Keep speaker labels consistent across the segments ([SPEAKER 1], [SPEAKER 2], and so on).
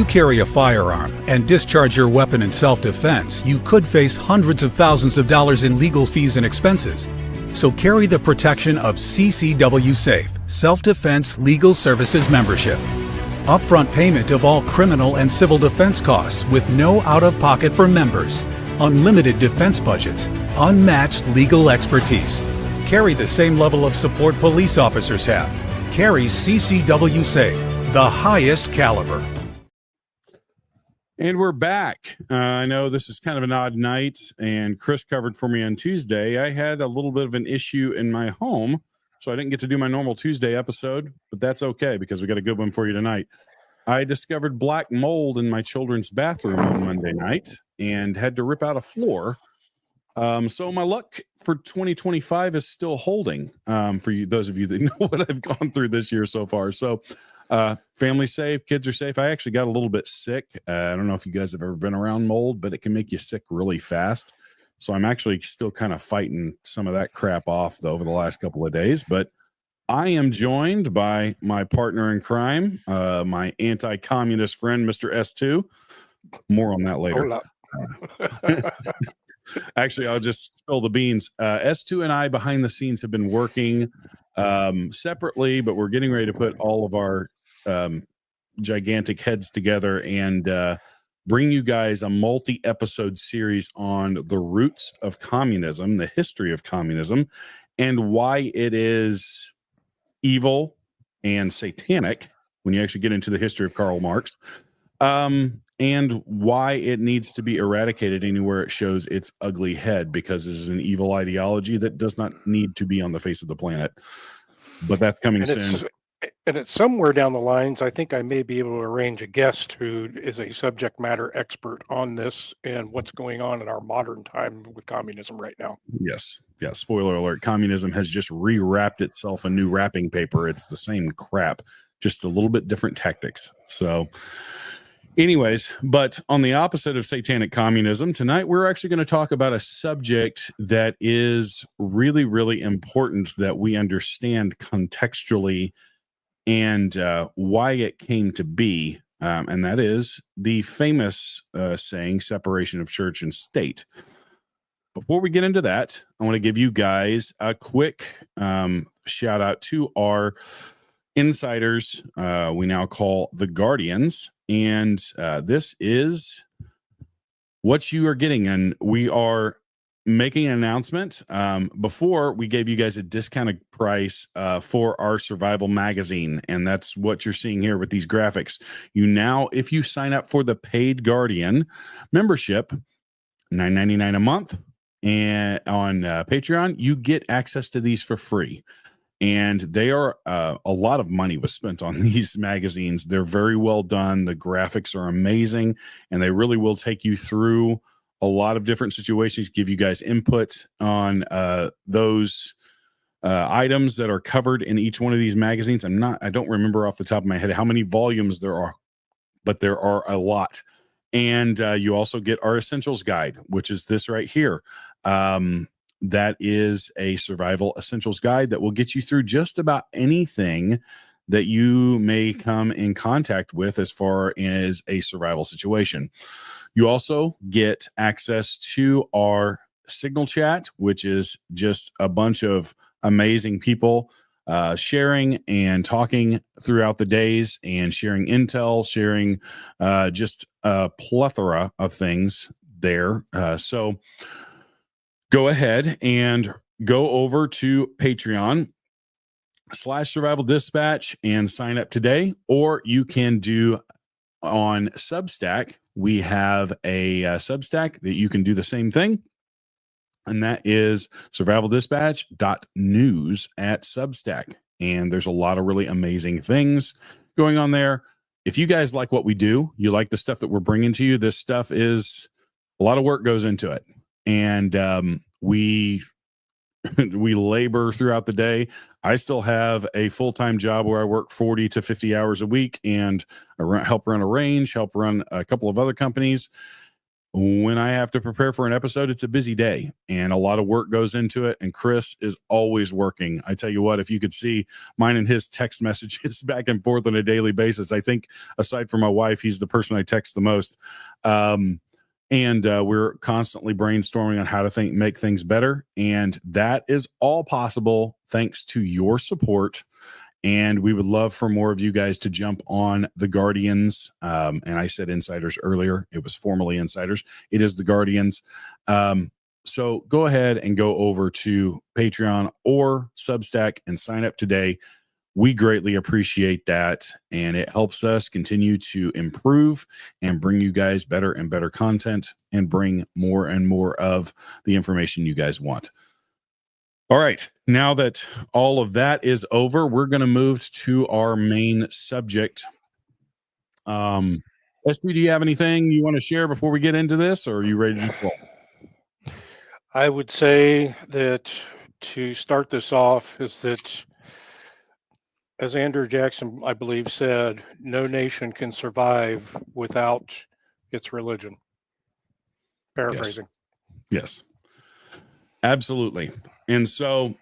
[SPEAKER 1] you carry a firearm and discharge your weapon in self-defense, you could face hundreds of thousands of dollars in legal fees and expenses. So carry the protection of CCW Safe, Self-Defense Legal Services membership. Upfront payment of all criminal and civil defense costs with no out-of-pocket for members. Unlimited defense budgets, unmatched legal expertise. Carry the same level of support police officers have. Carry CCW Safe, the highest caliber.
[SPEAKER 2] And we're back. I know this is kind of an odd night, and Chris covered for me on Tuesday. I had a little bit of an issue in my home, so I didn't get to do my normal Tuesday episode, but that's okay because we got a good one for you tonight. I discovered black mold in my children's bathroom on Monday night and had to rip out a floor. So my luck for 2025 is still holding for you, those of you that know what I've gone through this year so far. So family's safe, kids are safe. I actually got a little bit sick. I don't know if you guys have ever been around mold, but it can make you sick really fast. So I'm actually still kind of fighting some of that crap off over the last couple of days. But I am joined by my partner in crime, my anti-communist friend, Mr. S2. More on that later. Actually, I'll just spill the beans. S2 and I behind the scenes have been working separately, but we're getting ready to put all of our gigantic heads together and bring you guys a multi-episode series on the roots of communism, the history of communism, and why it is evil and satanic when you actually get into the history of Karl Marx. And why it needs to be eradicated anywhere it shows its ugly head, because this is an evil ideology that does not need to be on the face of the planet. But that's coming soon.
[SPEAKER 3] And it's somewhere down the lines, I think I may be able to arrange a guest who is a subject matter expert on this and what's going on in our modern time with communism right now.
[SPEAKER 2] Yes. Yeah. Spoiler alert. Communism has just rewrapped itself in new wrapping paper. It's the same crap, just a little bit different tactics. So anyways, but on the opposite of satanic communism, tonight we're actually going to talk about a subject that is really, really important that we understand contextually and why it came to be. And that is the famous saying, separation of church and state. Before we get into that, I want to give you guys a quick shout out to our insiders we now call the Guardians. And this is what you are getting. And we are making an announcement. Before, we gave you guys a discounted price for our survival magazine. And that's what you're seeing here with these graphics. You now, if you sign up for the paid Guardian membership, $9.99 a month, and on Patreon, you get access to these for free. And they are a lot of money was spent on these magazines. They're very well done. The graphics are amazing, and they really will take you through a lot of different situations, give you guys input on those items that are covered in each one of these magazines. I don't remember off the top of my head how many volumes there are, but there are a lot. And you also get our essentials guide, which is this right here. That is a survival essentials guide that will get you through just about anything that you may come in contact with as far as a survival situation. You also get access to our Signal chat, which is just a bunch of amazing people sharing and talking throughout the days and sharing intel, sharing just a plethora of things there. So go ahead and go over to Patreon/Survival Dispatch and sign up today, or you can do on Substack. We have a Substack that you can do the same thing, and that is survivaldispatch.news at Substack. And there's a lot of really amazing things going on there. If you guys like what we do, you like the stuff that we're bringing to you, this stuff is a lot of work goes into it. And we labor throughout the day. I still have a full-time job where I work 40 to 50 hours a week, and I help run a range, help run a couple of other companies. when I have to prepare for an episode, it's a busy day and a lot of work goes into it. And Chris is always working. I tell you what, if you could see mine and his text messages back and forth on a daily basis, I think aside from my wife, he's the person I text the most. And we're constantly brainstorming on how to make things better. And that is all possible thanks to your support. And we would love for more of you guys to jump on the Guardians. And I said insiders earlier. It was formerly insiders. It is the Guardians. So go ahead and go over to Patreon or Substack and sign up today. We greatly appreciate that. And it helps us continue to improve and bring you guys better and better content and bring more and more of the information you guys want. All right. Now that all of that is over, we're going to move to our main subject. SB, do you have anything you want to share before we get into this, or are you ready to roll?
[SPEAKER 3] I would say that to start this off is that, as Andrew Jackson, I believe, said, no nation can survive without its religion. Paraphrasing.
[SPEAKER 2] Yes. Absolutely. And so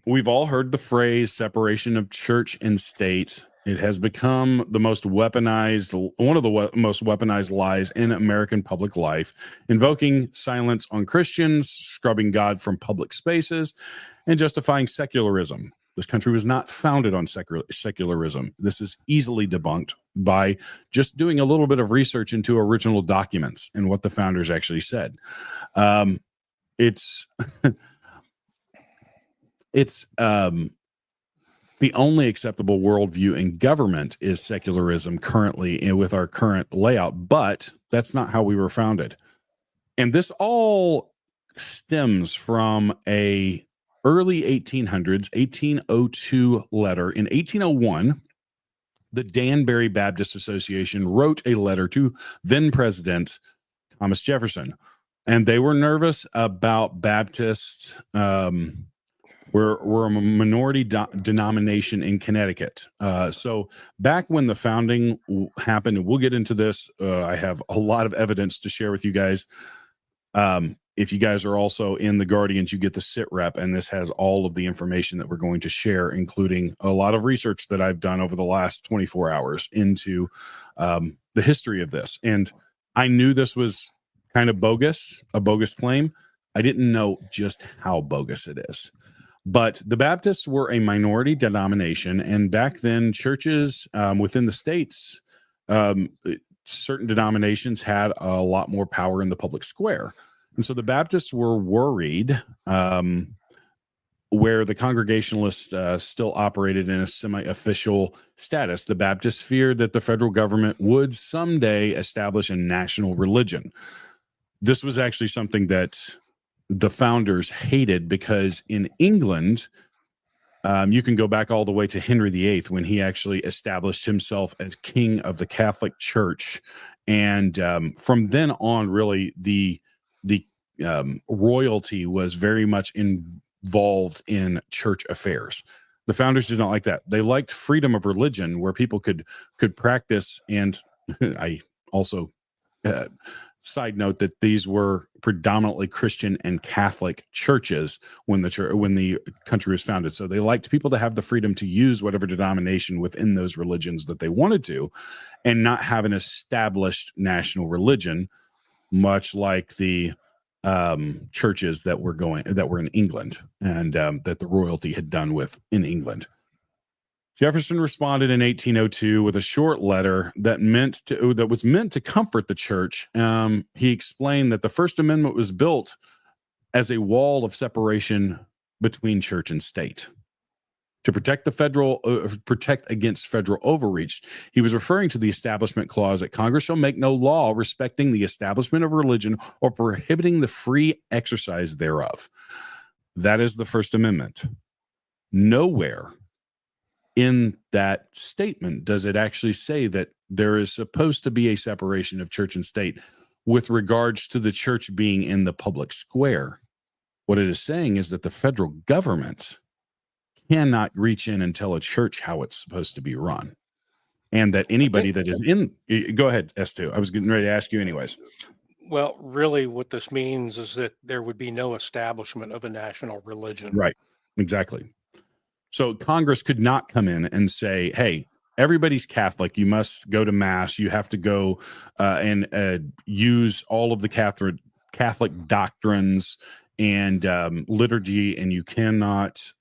[SPEAKER 2] we've all heard the phrase separation of church and state. It has become the most weaponized, one of the most weaponized lies in American public life, invoking silence on Christians, scrubbing God from public spaces, and justifying secularism. This country was not founded on secularism. This is easily debunked by just doing a little bit of research into original documents and what the founders actually said. It's the only acceptable worldview in government is secularism currently with our current layout, but that's not how we were founded. And this all stems from a early 1800s, 1802 letter. In 1801, the Danbury Baptist Association wrote a letter to then President Thomas Jefferson. And they were nervous about Baptists. We're a minority denomination in Connecticut. So back when the founding happened, and we'll get into this, I have a lot of evidence to share with you guys. If you guys are also in the Guardians, you get the sit rep, and this has all of the information that we're going to share, including a lot of research that I've done over the last 24 hours into the history of this. And I knew this was kind of bogus, a bogus claim. I didn't know just how bogus it is. But the Baptists were a minority denomination, and back then churches within the states, certain denominations had a lot more power in the public square. And so the Baptists were worried where the Congregationalists still operated in a semi-official status. The Baptists feared that the federal government would someday establish a national religion. This was actually something that the founders hated because in England, you can go back all the way to Henry VIII when he actually established himself as king of the Catholic Church. And from then on, really, the royalty was very much involved in church affairs. The founders did not like that. They liked freedom of religion where people could practice. And I also side note that these were predominantly Christian and Catholic churches when the country was founded. So they liked people to have the freedom to use whatever denomination within those religions that they wanted to, and not have an established national religion, much like the churches that were in England and that the royalty had done with in England. Jefferson responded in 1802 with a short letter that was meant to comfort the church. He explained that the First Amendment was built as a wall of separation between church and state to protect protect against federal overreach. He was referring to the Establishment Clause that Congress shall make no law respecting the establishment of religion or prohibiting the free exercise thereof. That is the First Amendment. Nowhere in that statement does it actually say that there is supposed to be a separation of church and state with regards to the church being in the public square. What it is saying is that the federal government cannot reach in and tell a church how it's supposed to be run. And that anybody that is in... Go ahead, S2. I was getting ready to ask you anyways.
[SPEAKER 3] Well, really, what this means is that there would be no establishment of a national religion.
[SPEAKER 2] Right. Exactly. So Congress could not come in and say, hey, everybody's Catholic. You must go to mass. You have to go and use all of the Catholic doctrines and liturgy, and you cannot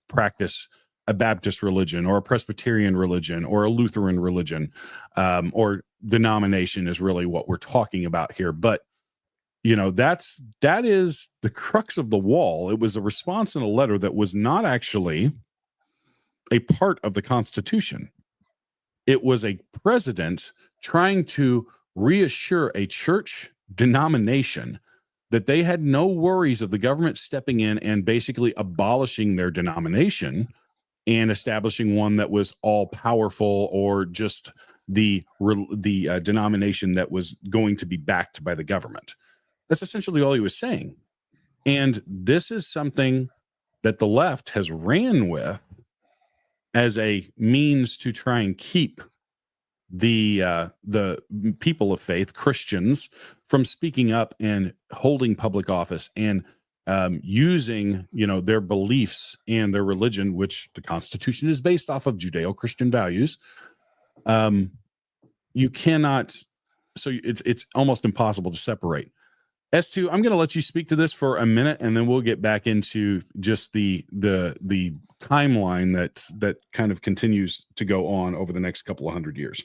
[SPEAKER 2] practice a Baptist religion or a Presbyterian religion or a Lutheran religion, or denomination is really what we're talking about here. But that is the crux of the wall. It was a response in a letter that was not actually a part of the Constitution. It was a president trying to reassure a church denomination that they had no worries of the government stepping in and basically abolishing their denomination and establishing one that was all powerful, or just the denomination that was going to be backed by the government. That's essentially all he was saying. And this is something that the left has ran with as a means to try and keep the people of faith, Christians, from speaking up and holding public office and using their beliefs and their religion, which the Constitution is based off of Judeo-Christian values. You cannot. So it's almost impossible to separate. S2, I'm going to let you speak to this for a minute, and then we'll get back into just the timeline that kind of continues to go on over the next couple of 100 years.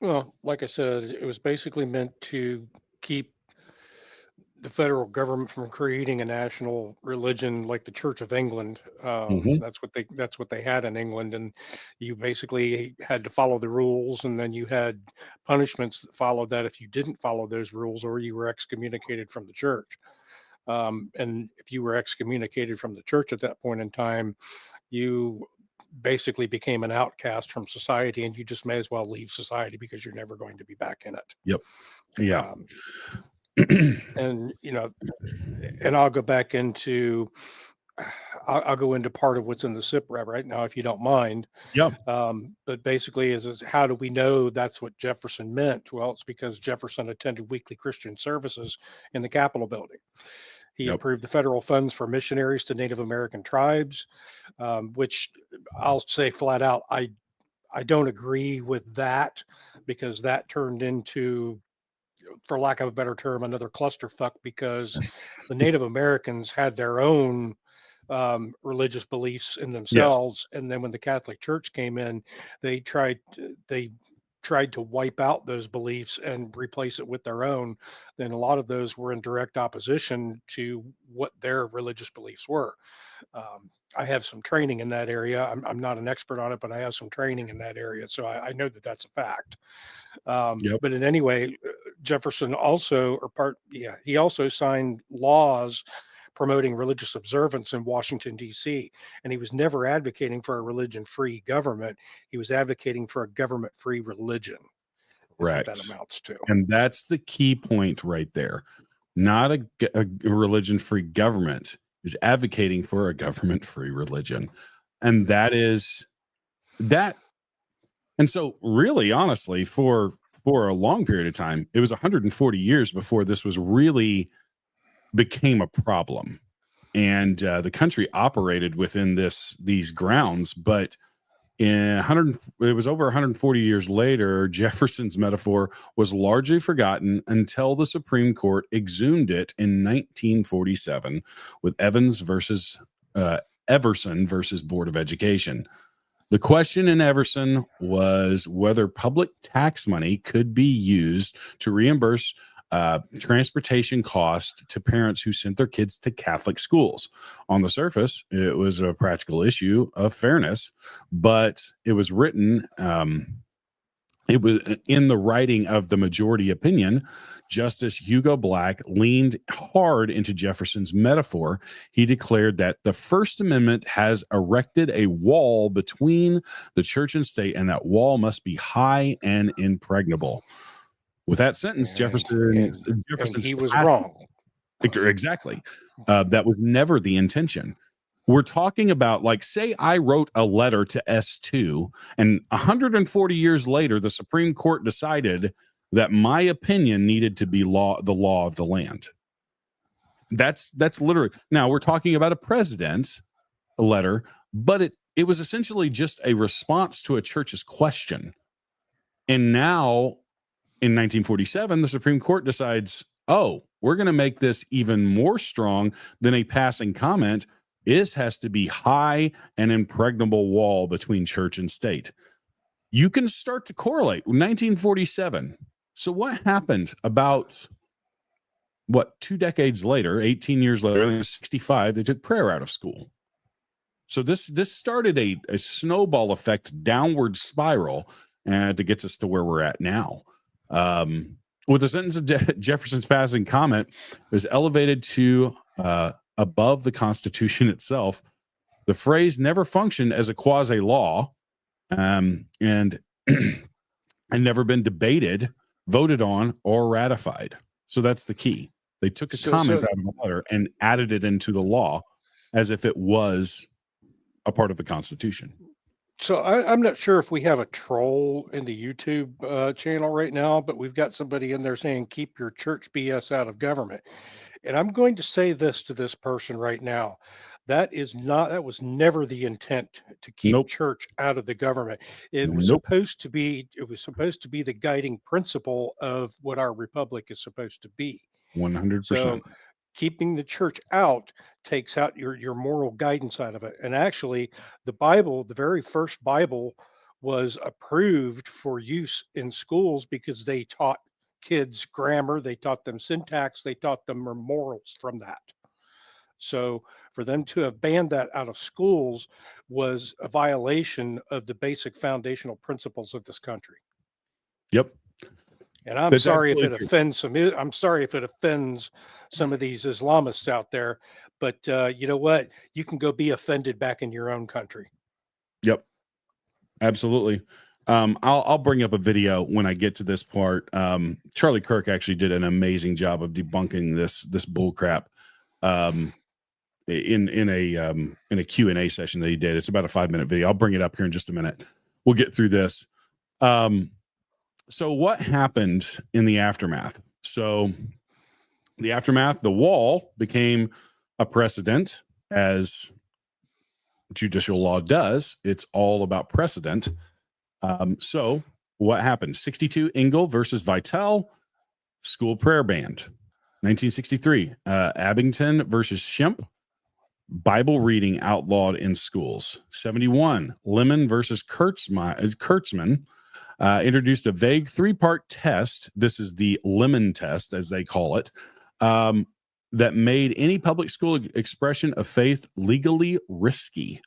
[SPEAKER 3] Well, like I said, it was basically meant to keep the federal government from creating a national religion like the Church of England. That's what they had in England, and you basically had to follow the rules, and then you had punishments that followed that if you didn't follow those rules, or you were excommunicated from the church. And if you were excommunicated from the church at that point in time, you basically became an outcast from society, and you just may as well leave society because you're never going to be back in it.
[SPEAKER 2] Yep. Yeah.
[SPEAKER 3] And and I'll go back into I'll go into part of what's in the SIPREP right now, if you don't mind.
[SPEAKER 2] Yep.
[SPEAKER 3] But basically, is how do we know that's what Jefferson meant? Well, it's because Jefferson attended weekly Christian services in the Capitol building. He approved the federal funds for missionaries to Native American tribes, which I'll say flat out, I don't agree with that, because that turned into, for lack of a better term, another clusterfuck, because the Native Americans had their own religious beliefs in themselves. Yes. And then when the Catholic Church came in, they tried to wipe out those beliefs and replace it with their own. Then a lot of those were in direct opposition to what their religious beliefs were. I have some training in that area. I'm not an expert on it, but I have some training in that area. So I know that that's a fact. But in any way, Jefferson also, he also signed laws promoting religious observance in Washington, D.C. And he was never advocating for a religion-free government. He was advocating for a government-free religion.
[SPEAKER 2] Right.
[SPEAKER 3] What that amounts to.
[SPEAKER 2] And that's the key point right there. Not a religion-free government, is advocating for a government-free religion. And that is that. And so really, honestly, for a long period of time, it was 140 years before this was really became a problem, and the country operated within these grounds. But it was over 140 years later, Jefferson's metaphor was largely forgotten until the Supreme Court exhumed it in 1947 with Everson versus Board of Education. The question in Everson was whether public tax money could be used to reimburse transportation costs to parents who sent their kids to Catholic schools. On the surface, it was a practical issue of fairness, but it was written, it was in the writing of the majority opinion. Justice Hugo Black leaned hard into Jefferson's metaphor. He declared that the First Amendment has erected a wall between the church and state, and that wall must be high and impregnable. With that sentence, Jefferson
[SPEAKER 3] he was wrong.
[SPEAKER 2] Exactly. That was never the intention. We're talking about, like, say I wrote a letter to S2, and 140 years later, the Supreme Court decided that my opinion needed to be the law of the land. That's literally. Now we're talking about a president's letter, but it was essentially just a response to a church's question. And now in 1947, the Supreme Court decides, oh, we're going to make this even more strong than a passing comment. This has to be high and impregnable wall between church and state. You can start to correlate 1947. So what happened about 2 decades later, 18 years later, I think it was 65, they took prayer out of school. So this started a snowball effect downward spiral to get us to where we're at now. With the sentence of Jefferson's passing comment was elevated to above the Constitution itself. The phrase never functioned as a quasi law, and never been debated, voted on, or ratified. So that's the key. They took a comment out of the letter and added it into the law as if it was a part of the Constitution.
[SPEAKER 3] So I'm not sure if we have a troll in the YouTube channel right now, but we've got somebody in there saying, keep your church BS out of government. And I'm going to say this to this person right now. That was never the intent to keep church out of the government. It was supposed to be the guiding principle of what our republic is supposed to be.
[SPEAKER 2] 100%.
[SPEAKER 3] So keeping the church out takes out your moral guidance out of it. And actually, the Bible, the very first Bible, was approved for use in schools because they taught kids grammar, they taught them syntax, they taught them morals from that. So for them to have banned that out of schools was a violation of the basic foundational principles of this country.
[SPEAKER 2] Yep.
[SPEAKER 3] And I'm sorry if it offends some of these Islamists out there, but you know what? You can go be offended back in your own country.
[SPEAKER 2] Yep. Absolutely. I'll bring up a video when I get to this part. Charlie Kirk actually did an amazing job of debunking this bull crap in a Q&A session that he did. It's about a 5-minute video. I'll bring it up here in just a minute. We'll get through this. So what happened in the aftermath? So the aftermath, the wall became a precedent, as judicial law does. It's all about precedent. So what happened? 62 Engel versus Vitale, school prayer banned. 1963, Abington versus Shemp, Bible reading outlawed in schools. 71, Lemon versus Kurtzman, introduced a vague 3-part test. This is the Lemon test, as they call it, that made any public school expression of faith legally risky.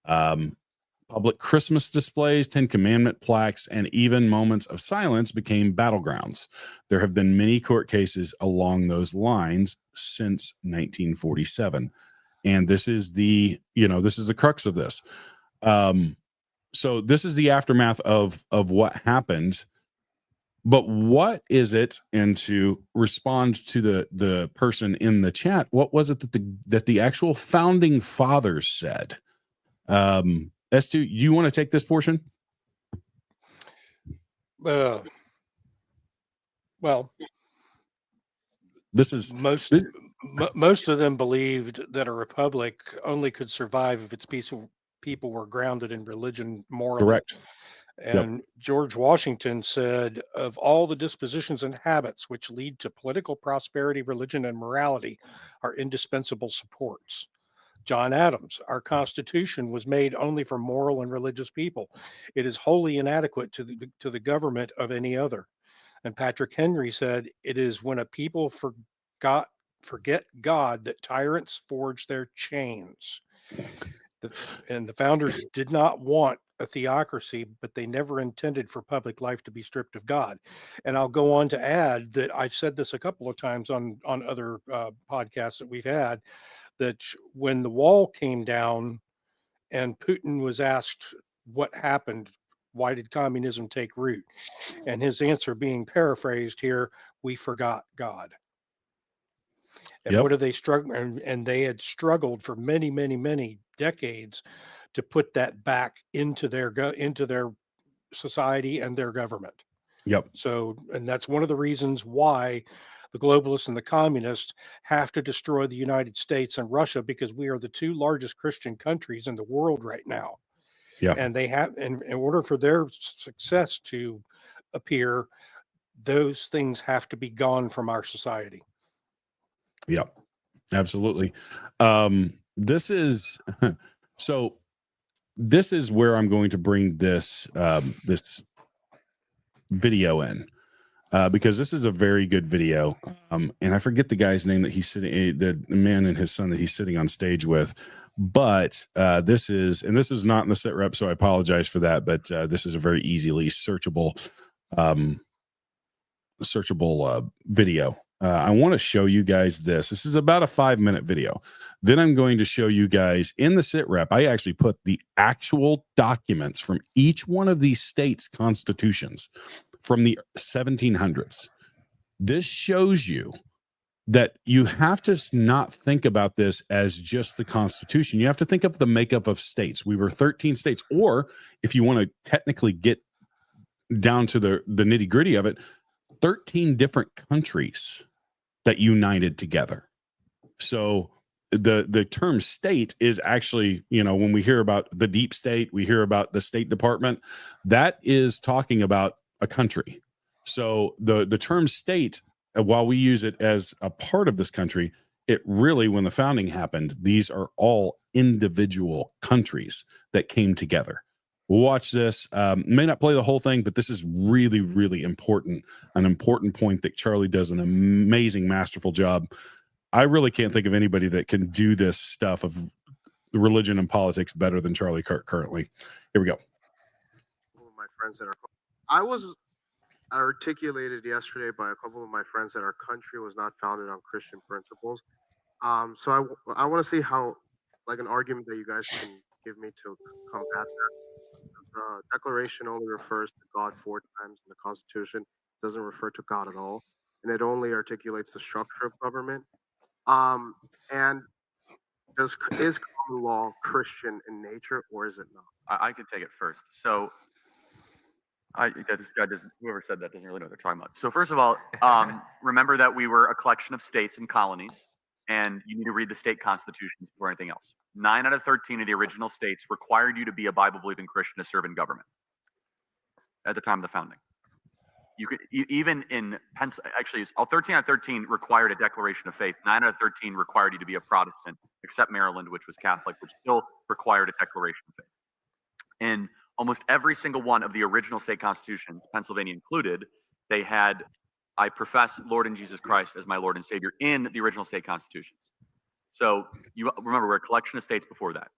[SPEAKER 2] Public Christmas displays, 10 Commandment plaques, and even moments of silence became battlegrounds. There have been many court cases along those lines since 1947. And this is the crux of this. So this is the aftermath of what happened. But what is it? And to respond to the person in the chat, what was it that the actual founding fathers said? S2, you want to take this portion?
[SPEAKER 3] Well,
[SPEAKER 2] this is
[SPEAKER 3] most of them believed that a republic only could survive if its people were grounded in religion morally.
[SPEAKER 2] Correct.
[SPEAKER 3] And yep. George Washington said, of all the dispositions and habits which lead to political prosperity, religion, and morality are indispensable supports. John Adams, our Constitution was made only for moral and religious people. It is wholly inadequate to the government of any other. And Patrick Henry said, it is when a people forget God that tyrants forge their chains. And the founders did not want a theocracy, but they never intended for public life to be stripped of God. And I'll go on to add that I've said this a couple of times on other podcasts that we've had, that when the wall came down and Putin was asked what happened, why did communism take root? And his answer, being paraphrased here, we forgot God. And
[SPEAKER 2] yep.
[SPEAKER 3] What are they struggling? And they had struggled for many, many, many decades to put that back into their society and their government.
[SPEAKER 2] Yep.
[SPEAKER 3] So, and that's one of the reasons why the globalists and the communists have to destroy the United States and Russia, because we are the two largest Christian countries in the world right now.
[SPEAKER 2] Yep.
[SPEAKER 3] And they have, in order for their success to appear, those things have to be gone from our society.
[SPEAKER 2] Yep. Absolutely. This is so. This is where I'm going to bring this this video in. Because this is a very good video. And I forget the guy's name that he's sitting, the man and his son that he's sitting on stage with. But this is not in the sit rep, so I apologize for that. But this is a very easily searchable video. I want to show you guys this. This is about a 5-minute video. Then I'm going to show you guys in the sit rep. I actually put the actual documents from each one of these states' constitutions from the 1700s. This shows you that you have to not think about this as just the Constitution. You have to think of the makeup of states. We were 13 states, or if you want to technically get down to the nitty gritty of it, 13 different countries that united together. So the term state is actually, when we hear about the deep state, we hear about the State Department, that is talking about a country. So the term state, while we use it as a part of this country, it really, when the founding happened, these are all individual countries that came together. We'll watch this. May not play the whole thing, but this is really, really important. An important point that Charlie does an amazing, masterful job. I really can't think of anybody that can do this stuff of religion and politics better than Charlie Kirk currently. Here we go.
[SPEAKER 4] My friends that are, I was articulated yesterday by a couple of my friends that our country was not founded on Christian principles. So I want to see how, like, an argument that you guys can give me to combat that. The Declaration only refers to God 4 times in the Constitution. It doesn't refer to God at all, and it only articulates the structure of government. And is common law Christian in nature, or is it not?
[SPEAKER 5] I can take it first. So this guy doesn't, whoever said that doesn't really know what they're talking about. So first of all, remember that we were a collection of states and colonies, and you need to read the state constitutions before anything else. 9 out of 13 of the original states required you to be a Bible-believing Christian to serve in government at the time of the founding. You could even in actually, all 13 out of 13 required a declaration of faith. 9 out of 13 required you to be a Protestant, except Maryland, which was Catholic, which still required a declaration of faith. In almost every single one of the original state constitutions, Pennsylvania included, they had, I profess Lord and Jesus Christ as my Lord and Savior in the original state constitutions. So you remember, we're a collection of states before that.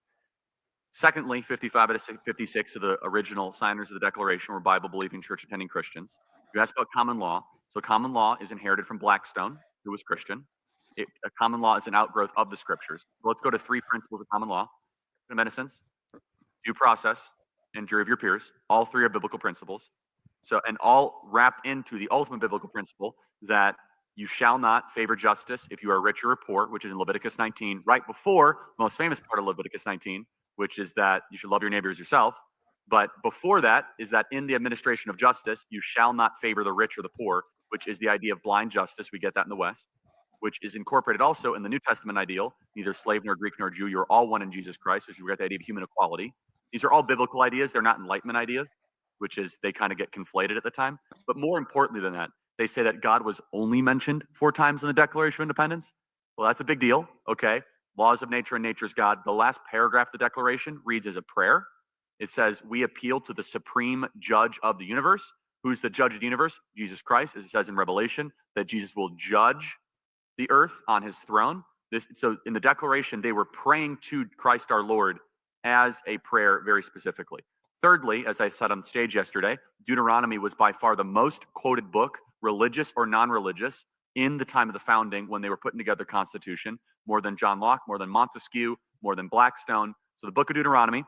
[SPEAKER 5] Secondly, 55 out of 56 of the original signers of the Declaration were Bible-believing, church-attending Christians. You asked about common law. So common law is inherited from Blackstone, who was Christian. A common law is an outgrowth of the scriptures. So let's go to 3 principles of common law: medicines, due process, and jury of your peers. All 3 are biblical principles. So, and all wrapped into the ultimate biblical principle that you shall not favor justice if you are rich or poor, which is in Leviticus 19, right before the most famous part of Leviticus 19, which is that you should love your neighbor as yourself. But before that is that in the administration of justice, you shall not favor the rich or the poor, which is the idea of blind justice. We get that in the West, which is incorporated also in the New Testament ideal: neither slave nor Greek nor Jew, you're all one in Jesus Christ. So we get the idea of human equality. These are all biblical ideas. They're not Enlightenment ideas, which is they kind of get conflated at the time. But more importantly than that, they say that God was only mentioned 4 times in the Declaration of Independence. Well, that's a big deal. Okay. Laws of nature and nature's God. The last paragraph of the Declaration reads as a prayer. It says, we appeal to the supreme judge of the universe. Who's the judge of the universe? Jesus Christ, as it says in Revelation, that Jesus will judge the earth on his throne. So in the Declaration, they were praying to Christ our Lord as a prayer very specifically. Thirdly, as I said on stage yesterday, Deuteronomy was by far the most quoted book, religious or non-religious, in the time of the founding when they were putting together the Constitution, more than John Locke, more than Montesquieu, more than Blackstone. So the book of Deuteronomy,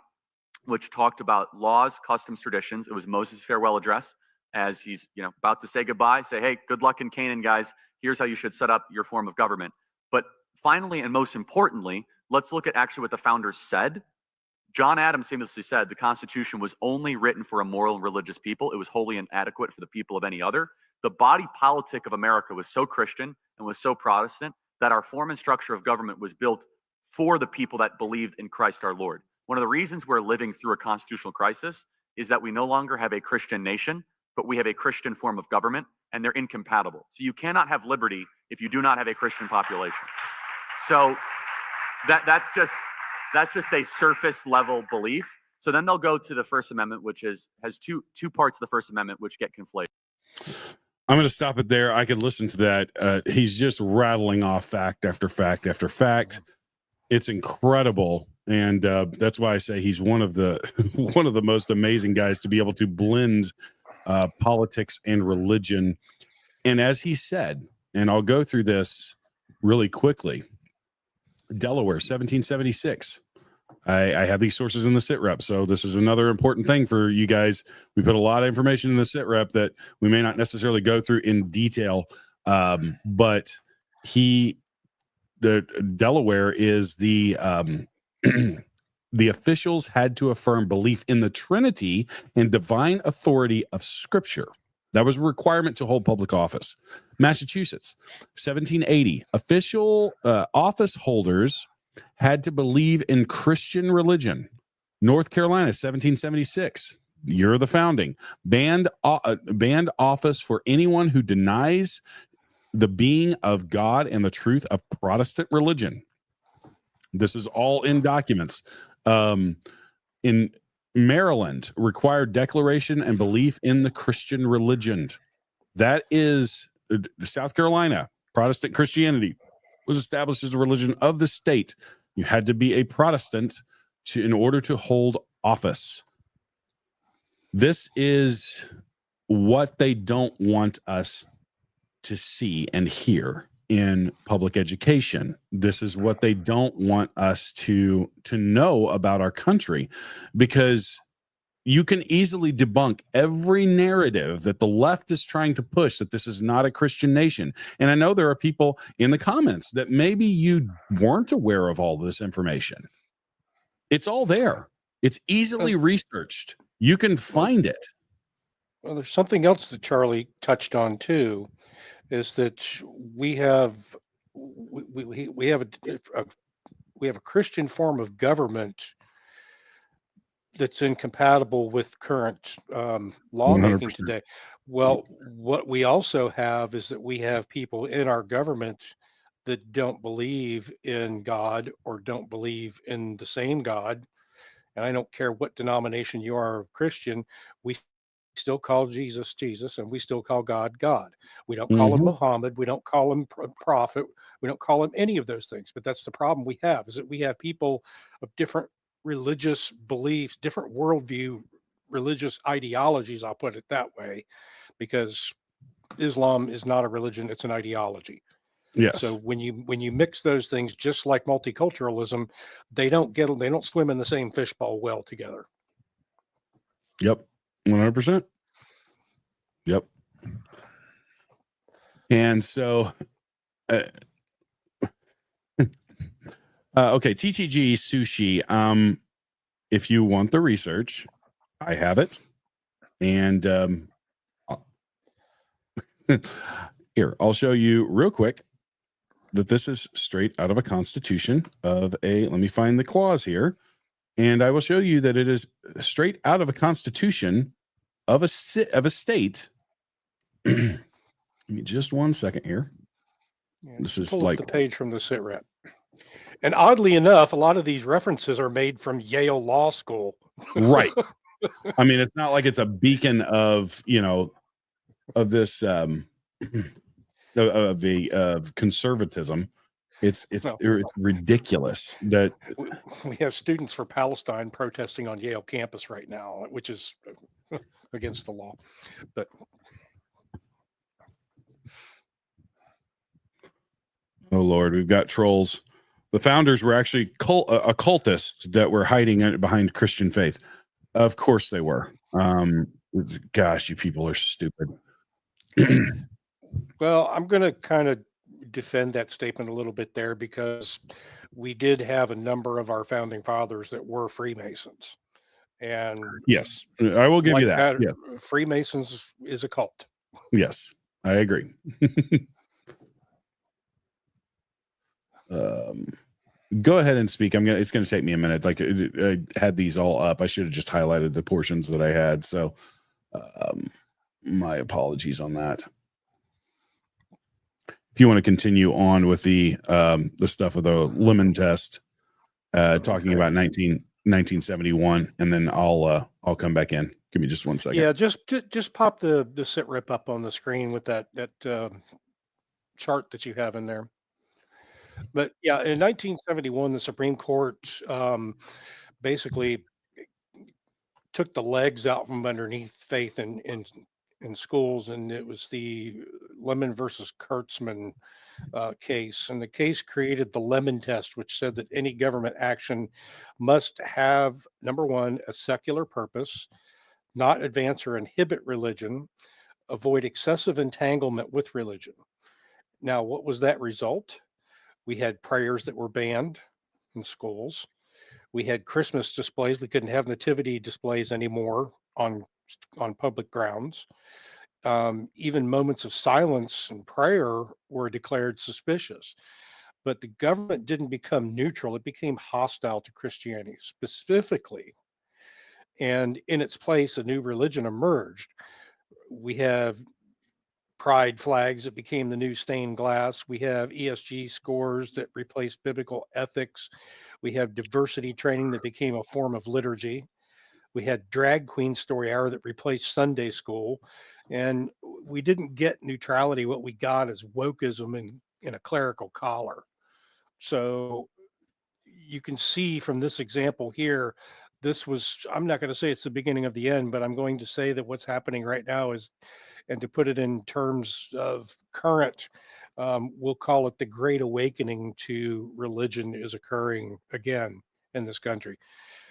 [SPEAKER 5] which talked about laws, customs, traditions. It was Moses' farewell address as he's about to say goodbye, say, hey, good luck in Canaan, guys. Here's how you should set up your form of government. But finally, and most importantly, let's look at actually what the founders said. John Adams famously said the Constitution was only written for a moral and religious people. It was wholly inadequate for the people of any other. The body politic of America was so Christian and was so Protestant that our form and structure of government was built for the people that believed in Christ our Lord. One of the reasons we're living through a constitutional crisis is that we no longer have a Christian nation, but we have a Christian form of government, and they're incompatible. So you cannot have liberty if you do not have a Christian population. So that's just a surface level belief. So then they'll go to the First Amendment, which has two parts of the First Amendment which get conflated.
[SPEAKER 2] I'm going to stop it there. I could listen to that. He's just rattling off fact after fact after fact. It's incredible, and that's why I say he's one of the most amazing guys to be able to blend politics and religion. And as he said, and I'll go through this really quickly. Delaware, 1776. I have these sources in the SITREP, so this is another important thing for you guys. We put a lot of information in the SITREP that we may not necessarily go through in detail, but the Delaware is the the officials had to affirm belief in the Trinity and divine authority of Scripture. That was a requirement to hold public office. Massachusetts, 1780. Official office holders had to believe in Christian religion. North Carolina, 1776. Year of the founding. Banned office for anyone who denies the being of God and the truth of Protestant religion. This is all in documents. In Maryland, required declaration and belief in the Christian religion. That is South Carolina. Protestant Christianity was established as a religion of the state. You had to be a Protestant in order to hold office. This is what they don't want us to see and hear in public education. This is what they don't want us to know about our country, because you can easily debunk every narrative that the left is trying to push, that this is not a Christian nation. And I know there are people in the comments that maybe you weren't aware of all this information. It's all there. It's easily researched. You can find it.
[SPEAKER 3] Well, there's something else that Charlie touched on too, is that we have a Christian form of government that's incompatible with current lawmaking
[SPEAKER 2] 100%.
[SPEAKER 3] today. Well, what we also have is that we have people in our government that don't believe in God or don't believe in the same God. And I don't care what denomination you are of Christian, we still call Jesus Jesus, and we still call God God. We don't call him Muhammad. We don't call him prophet. We don't call him any of those things. But that's the problem we have, is that we have people of different religious beliefs, different worldview, religious ideologies, I'll put it that way, because Islam is not a religion, it's an ideology.
[SPEAKER 2] Yes.
[SPEAKER 3] So when you mix those things, just like multiculturalism, they don't swim in the same fishbowl well together.
[SPEAKER 2] Yep. 100%. Yep. And so, okay, TTG sushi. If you want the research, I have it. And here, I'll show you real quick that this is straight out of a constitution of let me find the clause here. And I will show you that it is straight out of a constitution of a state. Give me just 1 second here.
[SPEAKER 3] Yeah,
[SPEAKER 2] this is
[SPEAKER 3] pull
[SPEAKER 2] like
[SPEAKER 3] up the page from the SITREP. And oddly enough, a lot of these references are made from Yale Law School.
[SPEAKER 2] Right. I mean, it's not like it's a beacon of, of this of conservatism. It's ridiculous that
[SPEAKER 3] we have Students for Palestine protesting on Yale campus right now, which is against the law. But
[SPEAKER 2] oh Lord, we've got trolls. The founders were actually occultists that were hiding behind Christian faith. Of course they were. Gosh, you people are stupid.
[SPEAKER 3] well, I'm going to kind of defend that statement a little bit there, because we did have a number of our founding fathers that were Freemasons. And
[SPEAKER 2] Yes, I will give you
[SPEAKER 3] like
[SPEAKER 2] that.
[SPEAKER 3] that,
[SPEAKER 2] Yeah.
[SPEAKER 3] Freemasons is a cult.
[SPEAKER 2] Yes, I agree. Go ahead and speak. It's gonna take me a minute. Like, I had these all up. I should have just highlighted the portions that I had. So, my apologies on that. If you want to continue on with the stuff of the lemon test, talking about 1971, and then I'll come back in. Give me just 1 second.
[SPEAKER 3] Yeah, just pop the sit rep up on the screen with that chart that you have in there. But yeah, in 1971, the Supreme Court basically took the legs out from underneath faith in schools, and it was the Lemon versus Kurtzman case. And the case created the Lemon test, which said that any government action must have, number one, a secular purpose, not advance or inhibit religion, avoid excessive entanglement with religion. Now, what was that result? We had prayers that were banned in schools. We had Christmas displays. We couldn't have nativity displays anymore on public grounds. Even moments of silence and prayer were declared suspicious. But the government didn't become neutral. It became hostile to Christianity specifically. And in its place, a new religion emerged. We have pride flags that became the new stained glass. We have ESG scores that replaced biblical ethics. We have diversity training that became a form of liturgy. We had drag queen story hour that replaced Sunday school. And we didn't get neutrality. What we got is wokeism in a clerical collar. So you can see from this example here, I'm not going to say it's the beginning of the end, but I'm going to say that what's happening right now is, and to put it in terms of current, we'll call it the Great Awakening to religion is occurring again in this country.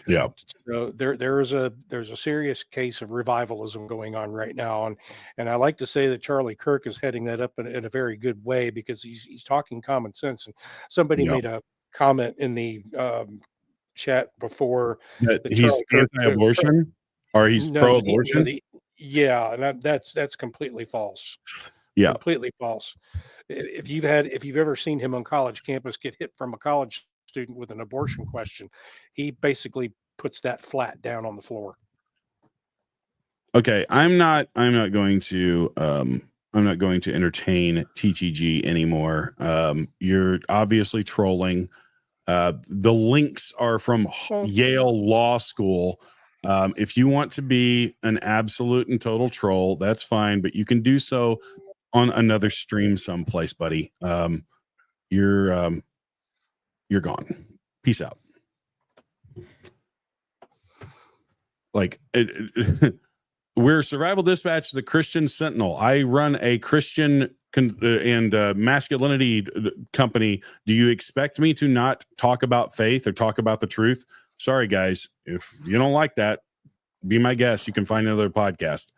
[SPEAKER 2] Yeah.
[SPEAKER 3] So there's a serious case of revivalism going on right now, and I like to say that Charlie Kirk is heading that up in a very good way, because he's talking common sense. And somebody
[SPEAKER 2] Yeah.
[SPEAKER 3] made a comment in the chat before
[SPEAKER 2] That
[SPEAKER 3] that
[SPEAKER 2] he's
[SPEAKER 3] Charlie Kirk,
[SPEAKER 2] anti-abortion, or he's pro-abortion.
[SPEAKER 3] yeah, and that's completely false.
[SPEAKER 2] Yeah.
[SPEAKER 3] Completely false. If you've ever seen him on college campus get hit from a college student with an abortion question, he basically puts that flat down on the floor.
[SPEAKER 2] Okay, I'm not going to entertain TTG anymore. You're obviously trolling. The links are from Yale Law School. If you want to be an absolute and total troll, that's fine, but you can do so on another stream someplace, buddy. You're gone. Peace out. Like, we're Survival Dispatch, the Christian Sentinel. I run a Christian and masculinity company. Do you expect me to not talk about faith or talk about the truth? Sorry, guys. If you don't like that, be my guest. You can find another podcast.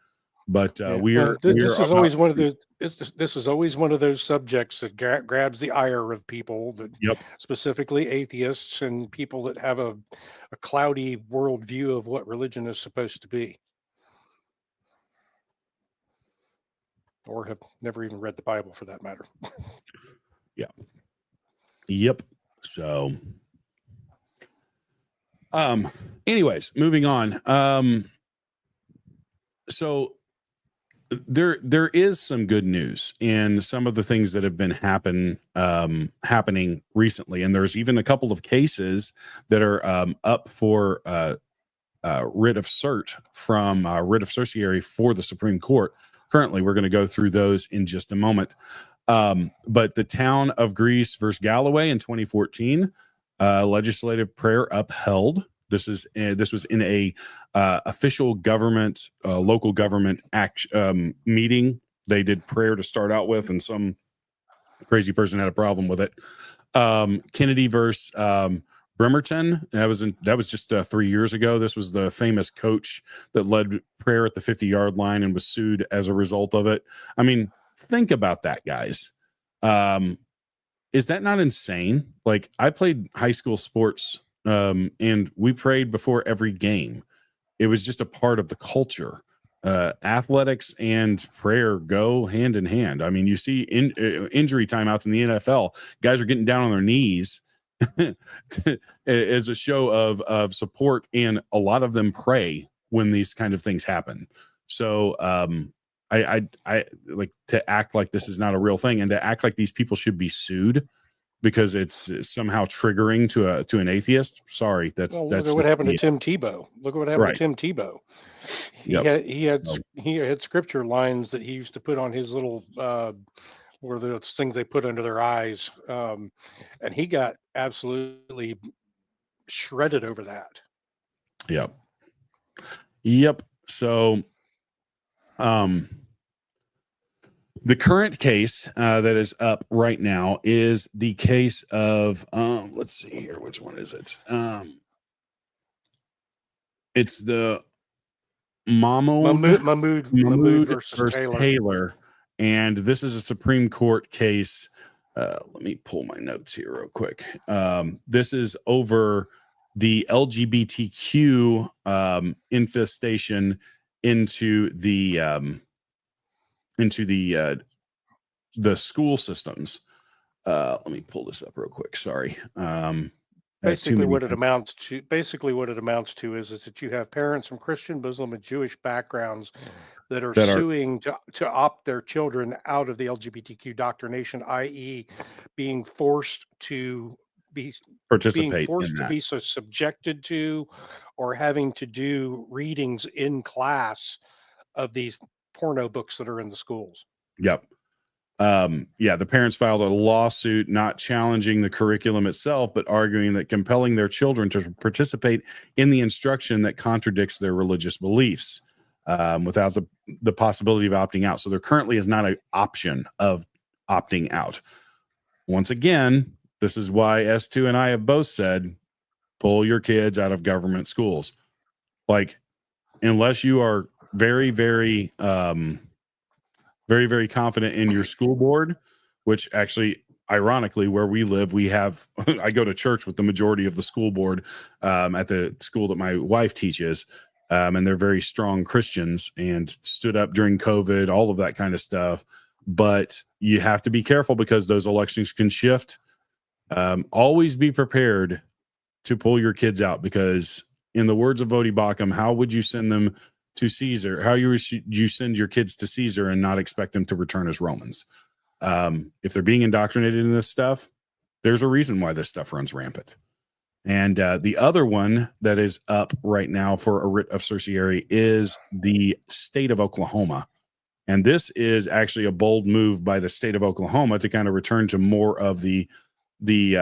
[SPEAKER 2] But
[SPEAKER 3] this is always one of those. This is always one of those subjects that grabs the ire of people, that specifically atheists and people that have a cloudy worldview of what religion is supposed to be, or have never even read the Bible, for that matter.
[SPEAKER 2] Yeah. Yep. So, anyways, moving on. So there is some good news in some of the things that have been happening recently, and there's even a couple of cases that are up for writ of cert from writ of certiorari for the Supreme Court. Currently, we're going to go through those in just a moment. But the town of Greece versus Galloway in 2014, legislative prayer upheld. This was in a official government, local government meeting. They did prayer to start out with, and some crazy person had a problem with it. Kennedy versus Bremerton. That was just 3 years ago. This was the famous coach that led prayer at the 50-yard line and was sued as a result of it. I mean, think about that, guys. is that not insane? Like, I played high school sports, and we prayed before every game. It was just a part of the culture. Athletics and prayer go hand in hand. I mean, you see injury timeouts in the NFL, guys are getting down on their knees as a show of support, and a lot of them pray when these kind of things happen. So I like to act like this is not a real thing, and to act like these people should be sued because it's somehow triggering to an atheist. Sorry,
[SPEAKER 3] Well, look
[SPEAKER 2] that's
[SPEAKER 3] at what
[SPEAKER 2] just
[SPEAKER 3] happened to
[SPEAKER 2] me.
[SPEAKER 3] Tim Tebow. Look at what happened
[SPEAKER 2] Right.
[SPEAKER 3] to Tim Tebow. He
[SPEAKER 2] Yep.
[SPEAKER 3] had he had
[SPEAKER 2] So,
[SPEAKER 3] he had scripture lines that he used to put on his little were those things they put under their eyes, and he got absolutely shredded over that.
[SPEAKER 2] yep. Yep. So um the current case that is up right now is the case of let's see here, which one is it? It's the
[SPEAKER 3] Mahmood
[SPEAKER 2] Mahmood
[SPEAKER 3] versus
[SPEAKER 2] versus
[SPEAKER 3] Taylor.
[SPEAKER 2] Taylor, and this is a Supreme Court case. Let me pull my notes here real quick. This is over the LGBTQ infestation into the school systems. Let me pull this up real quick. Sorry. I have too
[SPEAKER 3] Basically,
[SPEAKER 2] many
[SPEAKER 3] what it
[SPEAKER 2] things
[SPEAKER 3] amounts to is that you have parents from Christian, Muslim, and Jewish backgrounds that are
[SPEAKER 2] that are
[SPEAKER 3] suing to opt their children out of the LGBTQ doctrination, i.e., being forced to be
[SPEAKER 2] participate in that.
[SPEAKER 3] so subjected to, or having to do readings in class of these porno books that are in the schools.
[SPEAKER 2] Yep. The parents filed a lawsuit not challenging the curriculum itself, but arguing that compelling their children to participate in the instruction that contradicts their religious beliefs without the possibility of opting out. So there currently is not an option of opting out. Once again, this is why S2 and I have both said, pull your kids out of government schools. Like, unless you are very, very, very, very confident in your school board, which actually, ironically, where we live, we have, I go to church with the majority of the school board at the school that my wife teaches. And they're very strong Christians and stood up during COVID, all of that kind of stuff. But you have to be careful because those elections can shift. Always be prepared to pull your kids out, because in the words of Vodi Bakum, how would you send them to Caesar? How you send your kids to Caesar and not expect them to return as Romans? If they're being indoctrinated in this stuff, there's a reason why this stuff runs rampant. And the other one that is up right now for a writ of certiorari is the state of Oklahoma. And this is actually a bold move by the state of Oklahoma to kind of return to more of the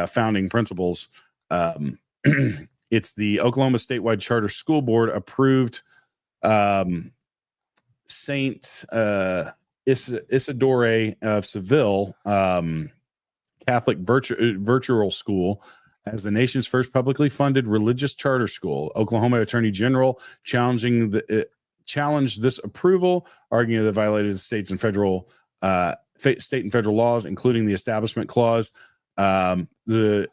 [SPEAKER 2] founding principles. It's the Oklahoma Statewide Charter School Board approved Saint Isidore of Seville Catholic virtual school as the nation's first publicly funded religious charter school. Oklahoma Attorney General challenged this approval, arguing that it violated the state and federal laws, including the Establishment Clause. The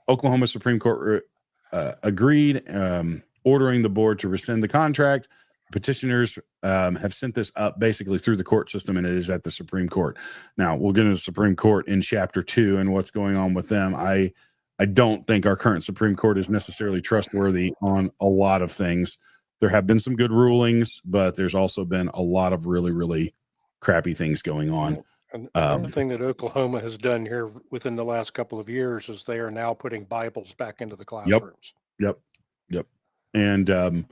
[SPEAKER 2] Oklahoma Supreme Court agreed, ordering the board to rescind the contract. Petitioners have sent this up basically through the court system, and it is at the Supreme Court. Now, we'll get into the Supreme Court in Chapter 2 and what's going on with them. I don't think our current Supreme Court is necessarily trustworthy on a lot of things. There have been some good rulings, but there's also been a lot of really, really crappy things going on.
[SPEAKER 3] And another thing that Oklahoma has done here within the last couple of years is they are now putting Bibles back into the classrooms.
[SPEAKER 2] Yep. And a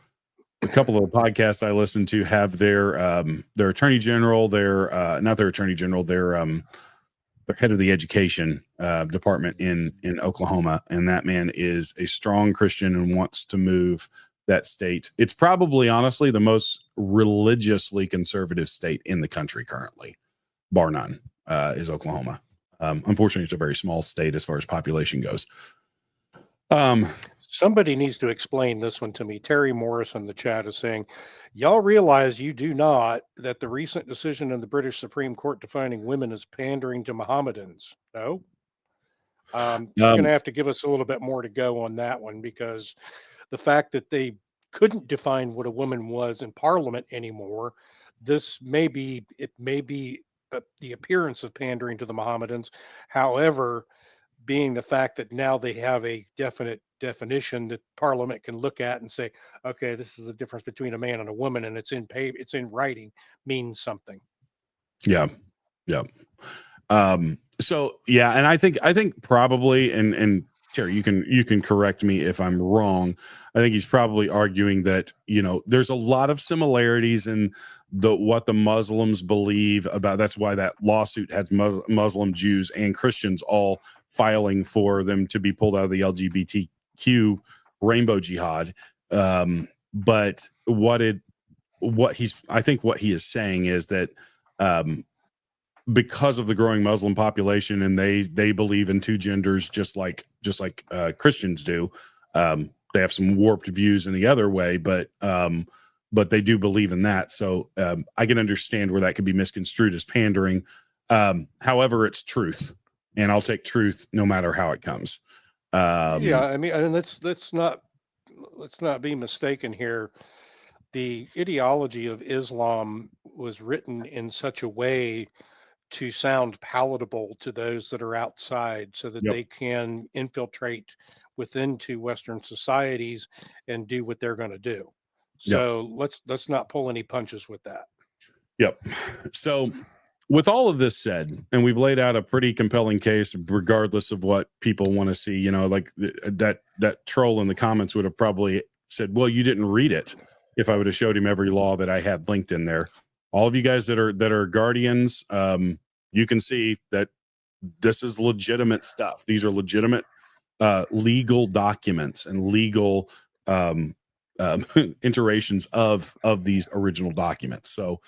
[SPEAKER 2] couple of podcasts I listen to have their attorney general, not their attorney general, their head of the education department in Oklahoma, and that man is a strong Christian and wants to move that state. It's probably, honestly, the most religiously conservative state in the country currently, bar none, is Oklahoma. Unfortunately, it's a very small state as far as population goes.
[SPEAKER 3] Somebody needs to explain this one to me. Terry Morris in the chat is saying, y'all realize you do not that the recent decision in the British Supreme Court defining women as pandering to Mohammedans? No? You're going to have to give us a little bit more to go on that one, because the fact that they couldn't define what a woman was in Parliament anymore, it may be the appearance of pandering to the Mohammedans. However, being the fact that now they have a definite definition that Parliament can look at and say, okay, this is the difference between a man and a woman, and it's in writing, means something.
[SPEAKER 2] Yeah. Yeah. So yeah, and I think probably, and Terry, you can correct me if I'm wrong. I think he's probably arguing that, there's a lot of similarities in what the Muslims believe about. That's why that lawsuit has Muslim, Jews, and Christians all filing for them to be pulled out of the LGBTQ rainbow jihad. But what he is saying is that, because of the growing Muslim population, and they believe in two genders, just like Christians do. They have some warped views in the other way, but they do believe in that. So I can understand where that could be misconstrued as pandering. However, it's truth, and I'll take truth no matter how it comes.
[SPEAKER 3] Yeah, I mean, and let's not be mistaken here. The ideology of Islam was written in such a way to sound palatable to those that are outside, so that they can infiltrate within to Western societies and do what they're going to do. So let's not pull any punches with that.
[SPEAKER 2] Yep. So with all of this said, and we've laid out a pretty compelling case, regardless of what people want to see, like that troll in the comments would have probably said, well, you didn't read it, if I would have showed him every law that I had linked in there. All of you guys that are guardians, you can see that this is legitimate stuff. These are legitimate legal documents and legal iterations of these original documents. So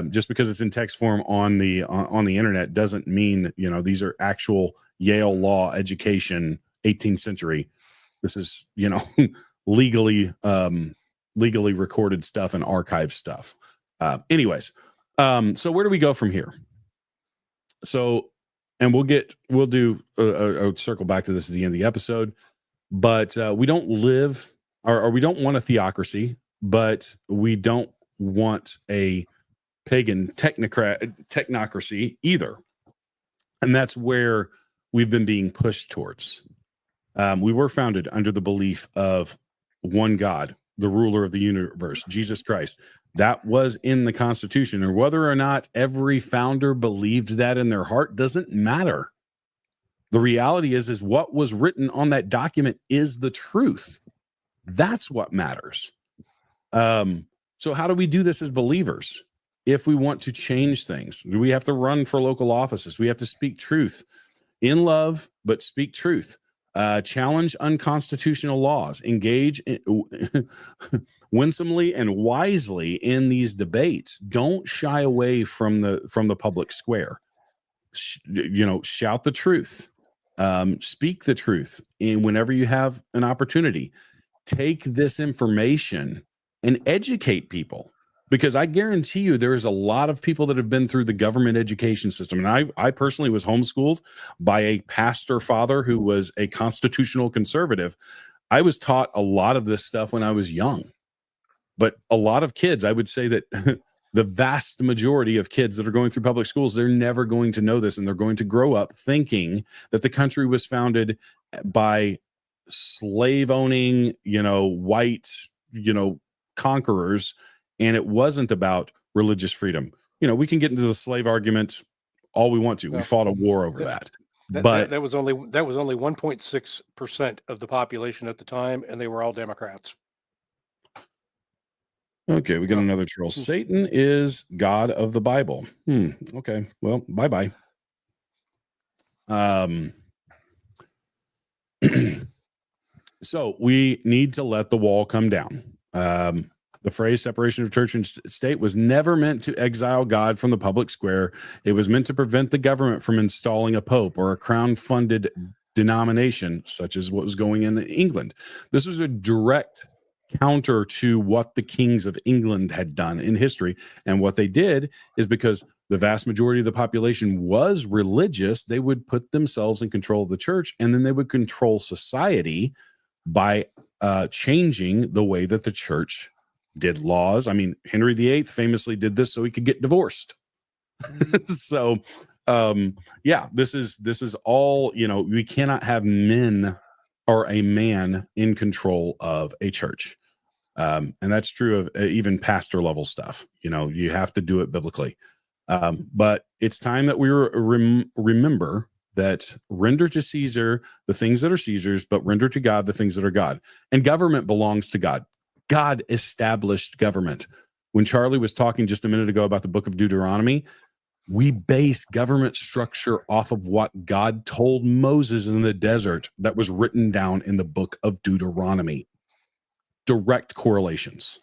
[SPEAKER 2] just because it's in text form on the internet doesn't mean these are actual Yale law education 18th century. This is legally recorded stuff and archived stuff. Anyways, so where do we go from here? So, and we'll do a circle back to this at the end of the episode, but we don't live, or we don't want a theocracy, but we don't want a pagan technocracy either. And that's where we've been being pushed towards. We were founded under the belief of one God, the ruler of the universe, Jesus Christ. That was in the Constitution, and whether or not every founder believed that in their heart doesn't matter. The reality is what was written on that document is the truth. That's what matters. So how do we do this as believers? If we want to change things, do we have to run for local offices? We have to speak truth in love, but speak truth. Challenge unconstitutional laws. Engage winsomely and wisely in these debates. Don't shy away from the public square. Shout the truth. Speak the truth. And whenever you have an opportunity, take this information and educate people. Because I guarantee you there is a lot of people that have been through the government education system. And I personally was homeschooled by a pastor father who was a constitutional conservative. I was taught a lot of this stuff when I was young. But a lot of kids, I would say that the vast majority of kids that are going through public schools, they're never going to know this. And they're going to grow up thinking that the country was founded by slave owning, white, conquerors. And it wasn't about religious freedom. We can get into the slave argument all we want to. We fought a war over that. But
[SPEAKER 3] that was only 1.6% of the population at the time, and they were all Democrats.
[SPEAKER 2] Okay, we got another troll. Satan is God of the Bible. Okay, well, bye-bye. So we need to let the wall come down. The phrase separation of church and state was never meant to exile God from the public square. It was meant to prevent the government from installing a pope or a crown-funded denomination, such as what was going in England. This was a direct counter to what the kings of England had done in history. And what they did is because the vast majority of the population was religious, they would put themselves in control of the church, and then they would control society by changing the way that the church did laws. I mean, Henry VIII famously did this so he could get divorced. So, yeah, this is all, we cannot have men or a man in control of a church. And that's true of even pastor level stuff. You have to do it biblically. But it's time that we remember that render to Caesar the things that are Caesar's, but render to God the things that are God. And government belongs to God. God established government. When Charlie was talking just a minute ago about the book of Deuteronomy, we base government structure off of what God told Moses in the desert that was written down in the book of Deuteronomy. Direct correlations.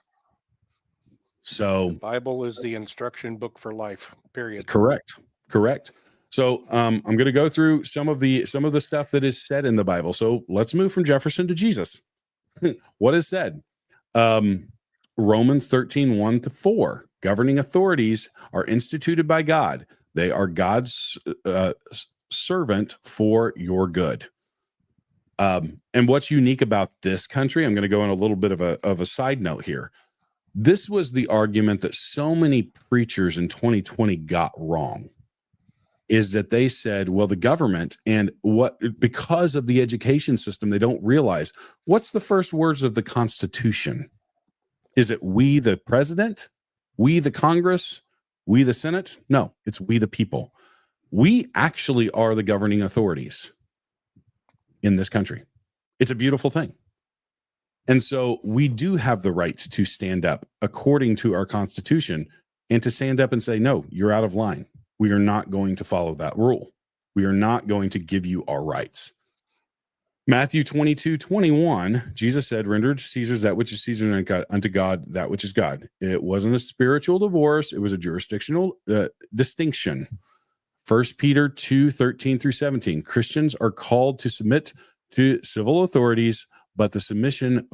[SPEAKER 2] So
[SPEAKER 3] The Bible is the instruction book for life, period.
[SPEAKER 2] Correct. So I'm going to go through some of the stuff that is said in the Bible. So let's move from Jefferson to Jesus. What is said? Romans 13, 1-4. Governing authorities are instituted by God. They are God's servant for your good. And what's unique about this country, I'm going to go on a little bit of a side note here. This was the argument that so many preachers in 2020 got wrong, is that they said, well, the government and because of the education system, they don't realize what's the first words of the Constitution. Is it we, the president, we, the Congress, we, the Senate? No, it's we, the people. We actually are the governing authorities in this country. It's a beautiful thing. And so we do have the right to stand up according to our Constitution and to stand up and say, no, you're out of line. We are not going to follow that rule. We are not going to give you our rights. Matthew 22:21, Jesus said, render to Caesar that which is Caesar, and unto God that which is God. It wasn't a spiritual divorce. It was a jurisdictional distinction. 1 Peter 2:13-17. Christians are called to submit to civil authorities, but the submission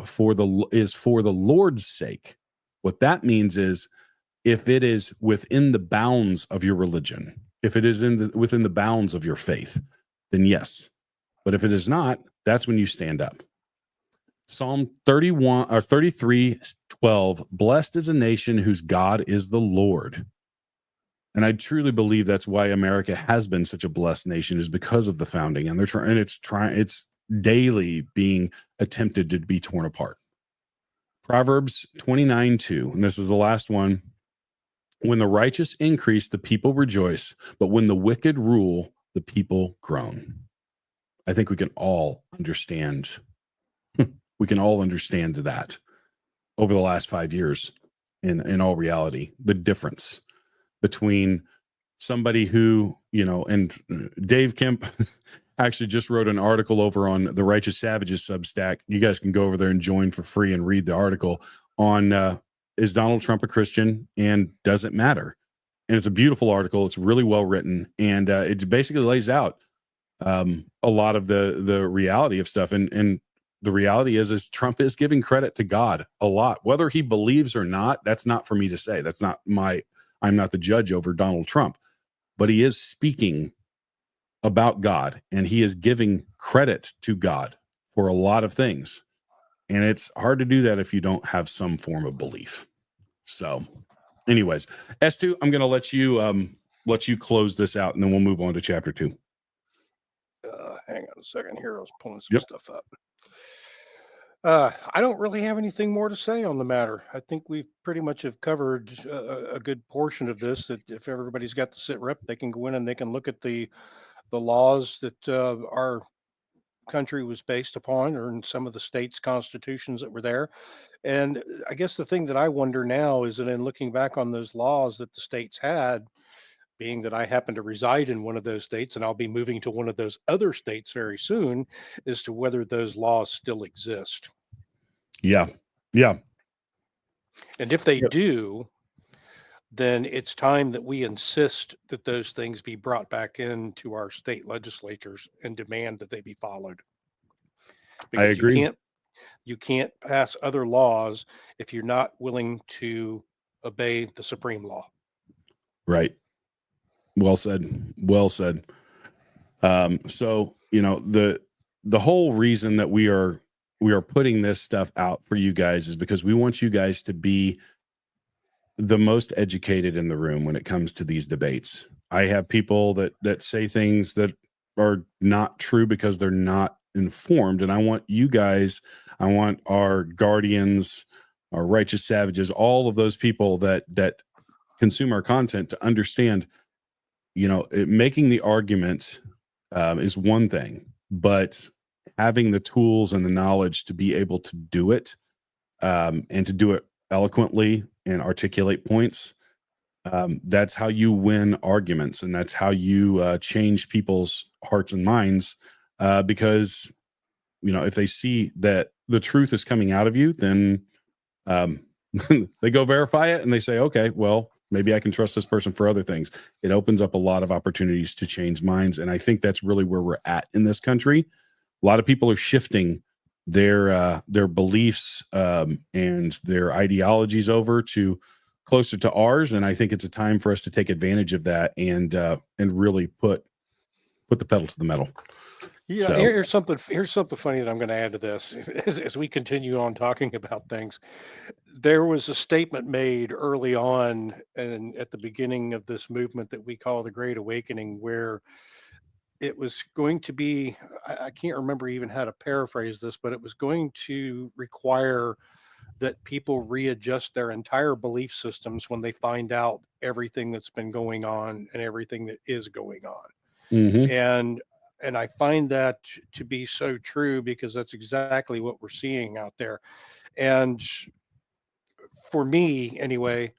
[SPEAKER 2] is for the Lord's sake. What that means is, if it is within the bounds of your religion, if it is within the bounds of your faith, then yes. But if it is not, that's when you stand up. Psalm 33:12. Blessed is a nation whose God is the Lord. And I truly believe that's why America has been such a blessed nation, is because of the founding, and it's daily being attempted to be torn apart. Proverbs 29:2, and this is the last one. When the righteous increase, the people rejoice, but when the wicked rule, the people groan. I think we can all understand. We can all understand that over the last 5 years, in all reality, the difference between somebody who, and Dave Kemp actually just wrote an article over on the Righteous Savages Substack. You guys can go over there and join for free and read the article on is Donald Trump a Christian and does it matter? And it's a beautiful article. It's really well written, and it basically lays out a lot of the reality of stuff. And the reality is Trump is giving credit to God a lot, whether he believes or not. That's not for me to say. I'm not the judge over Donald Trump, but he is speaking about God, and he is giving credit to God for a lot of things. And it's hard to do that if you don't have some form of belief. So anyways, S2, I'm going to let you close this out, and then we'll move on to chapter 2.
[SPEAKER 3] Hang on a second here. I was pulling some stuff up. I don't really have anything more to say on the matter. I think we pretty much have covered a good portion of this, that if everybody's got the sit rep, they can go in and they can look at the laws that our country was based upon, or in some of the states' constitutions that were there. And I guess the thing that I wonder now is that in looking back on those laws that the states had, being that I happen to reside in one of those states and I'll be moving to one of those other states very soon, as to whether those laws still exist.
[SPEAKER 2] Yeah.
[SPEAKER 3] And if they do, then it's time that we insist that those things be brought back into our state legislatures and demand that they be followed. Because
[SPEAKER 2] I agree.
[SPEAKER 3] You can't pass other laws if you're not willing to obey the supreme law.
[SPEAKER 2] Right. Well said. Well said. So, you know, the whole reason that we are putting this stuff out for you guys is because we want you guys to be the most educated in the room when it comes to these debates. I have people that say things that are not true because they're not informed. And I want you guys, I want our guardians, our righteous savages, all of those people that consume our content to understand, you know, making the argument is one thing, but having the tools and the knowledge to be able to do it, and to do it eloquently and articulate points, that's how you win arguments, and that's how you change people's hearts and minds, because, you know, if they see that the truth is coming out of you, then they go verify it and they say, okay, well, maybe I can trust this person for other things. It opens up a lot of opportunities to change minds. And I think that's really where we're at in this country. A lot of people are shifting their beliefs and their ideologies over to closer to ours. And I think it's a time for us to take advantage of that and really put the pedal to the metal.
[SPEAKER 3] Yeah,
[SPEAKER 2] So-
[SPEAKER 3] here's something funny that I'm going to add to this as we continue on talking about things. There was a statement made early on and at the beginning of this movement that we call the Great Awakening, where it was going to be, I can't remember even how to paraphrase this, but it was going to require that people readjust their entire belief systems when they find out everything that's been going on and everything that is going on.
[SPEAKER 2] Mhm.
[SPEAKER 3] And I find that to be so true, because that's exactly what we're seeing out there. And for me anyway,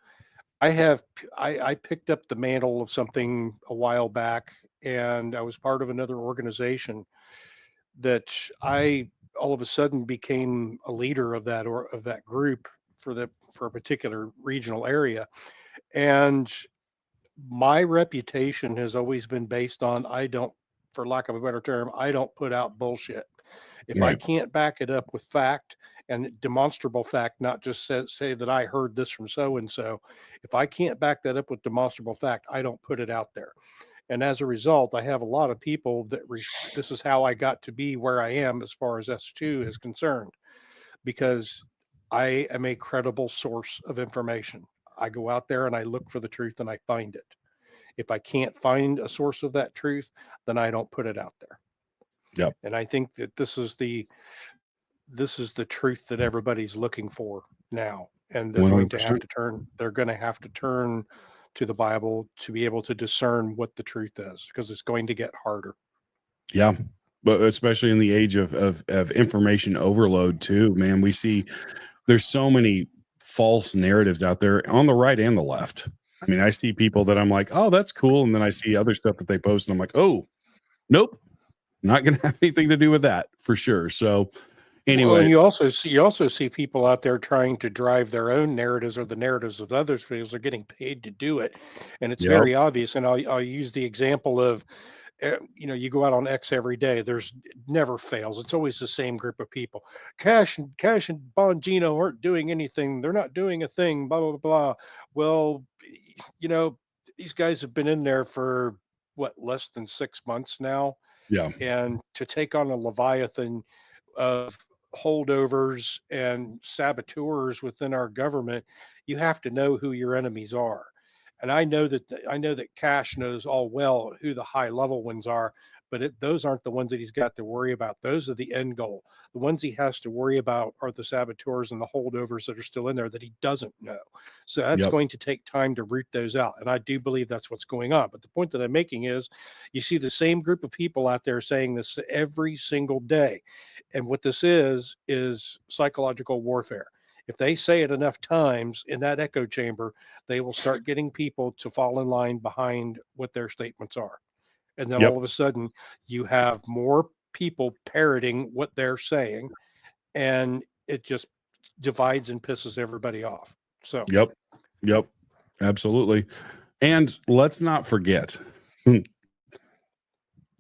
[SPEAKER 3] I picked up the mantle of something a while back, and I was part of another organization that I all of a sudden became a leader of that, or of that group for a particular regional area. And my reputation has always been based on, I don't, for lack of a better term, I don't put out bullshit. If I
[SPEAKER 2] Right.
[SPEAKER 3] can't back it up with fact and demonstrable fact, not just say that I heard this from so and so, if I can't back that up with demonstrable fact, I don't put it out there. And as a result, I have a lot of people that this is how I got to be where I am as far as S2 is concerned, because I am a credible source of information. I go out there and I look for the truth and I find it. If I can't find a source of that truth, then I don't put it out there.
[SPEAKER 2] Yep.
[SPEAKER 3] And I think that this is the truth that everybody's looking for now. And they're going to have
[SPEAKER 2] 100%.
[SPEAKER 3] to turn to the Bible to be able to discern what the truth is, because it's going to get harder.
[SPEAKER 2] Yeah. But especially in the age of information overload too, man, we see there's so many false narratives out there on the right and the left. I mean, I see people that I'm like, oh, that's cool. And then I see other stuff that they post and I'm like, oh, nope, not going to have anything to do with that for sure. So
[SPEAKER 3] Well,
[SPEAKER 2] anyway,
[SPEAKER 3] and you also see people out there trying to drive their own narratives or the narratives of others, because they're getting paid to do it, and it's
[SPEAKER 2] yep,
[SPEAKER 3] very obvious. And I'll use the example of, you go out on X every day. There's never fails. It's always the same group of people. Cash and Bongino aren't doing anything. They're not doing a thing. Blah blah blah. Well, you know, these guys have been in there for what, less than 6 months now,
[SPEAKER 2] yeah,
[SPEAKER 3] and to take on a leviathan of holdovers and saboteurs within our government, you have to know who your enemies are. And I know that Cash knows all well who the high level ones are, but those aren't the ones that he's got to worry about. Those are the end goal. The ones he has to worry about are the saboteurs and the holdovers that are still in there that he doesn't know. So that's
[SPEAKER 2] yep,
[SPEAKER 3] going to take time to root those out. And I do believe that's what's going on. But the point that I'm making is, you see the same group of people out there saying this every single day. And what this is psychological warfare. If they say it enough times in that echo chamber, they will start getting people to fall in line behind what their statements are. And then all
[SPEAKER 2] yep,
[SPEAKER 3] of a sudden, you have more people parroting what they're saying, and it just divides and pisses everybody off. So,
[SPEAKER 2] yep, yep, absolutely. And let's not forget,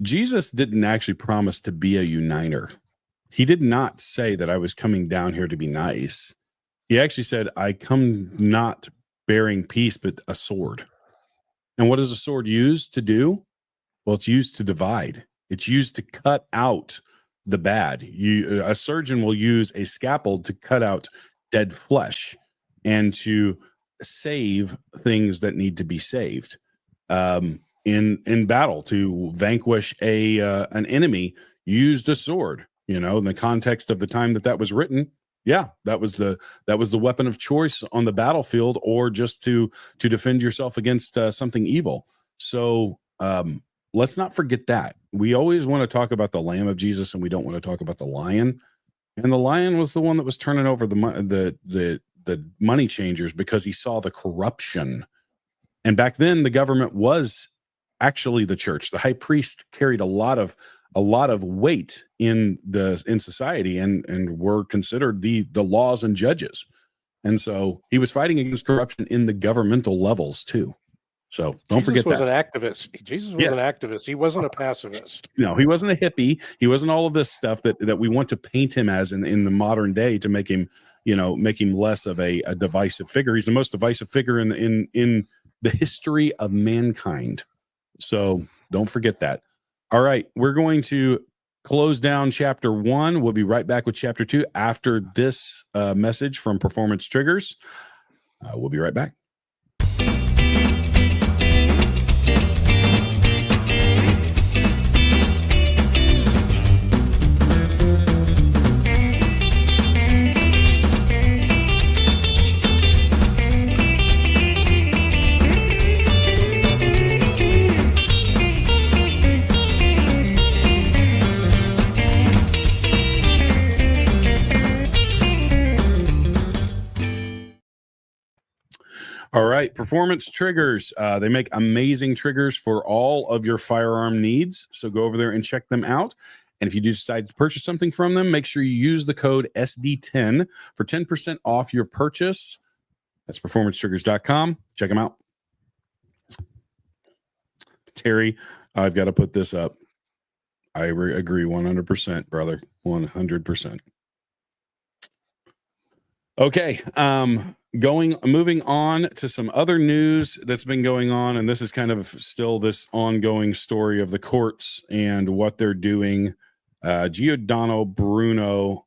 [SPEAKER 2] Jesus didn't actually promise to be a uniter. He did not say that I was coming down here to be nice. He actually said, I come not bearing peace, but a sword. And what is a sword used to do? Well, it's used to divide. It's used to cut out the bad. A surgeon will use a scalpel to cut out dead flesh and to save things that need to be saved. In battle, to vanquish an enemy, used a sword. In the context of the time that was written, that was the weapon of choice on the battlefield, or just to defend yourself against something evil. So let's not forget that. We always want to talk about the Lamb of Jesus, and we don't want to talk about the lion. And the lion was the one that was turning over the money changers because he saw the corruption. And back then, the government was actually the church. The high priest carried a lot of weight in society, and were considered the laws and judges. And so he was fighting against corruption in the governmental levels too. So don't forget that.
[SPEAKER 3] Jesus was an activist. Jesus was an activist. He wasn't a pacifist.
[SPEAKER 2] No, he wasn't a hippie. He wasn't all of this stuff that we want to paint him as in the modern day to make him less of a divisive figure. He's the most divisive figure in the history of mankind. So don't forget that. All right, we're going to close down chapter 1. We'll be right back with chapter 2 after this message from Performance Triggers. We'll be right back. All right, Performance Triggers. They make amazing triggers for all of your firearm needs. So go over there and check them out. And if you do decide to purchase something from them, make sure you use the code SD10 for 10% off your purchase. That's performancetriggers.com. Check them out. Terry, I've got to put this up. I agree 100%, brother. 100%. Okay. Moving on to some other news that's been going on, and this is kind of still this ongoing story of the courts and what they're doing. Giordano Bruno,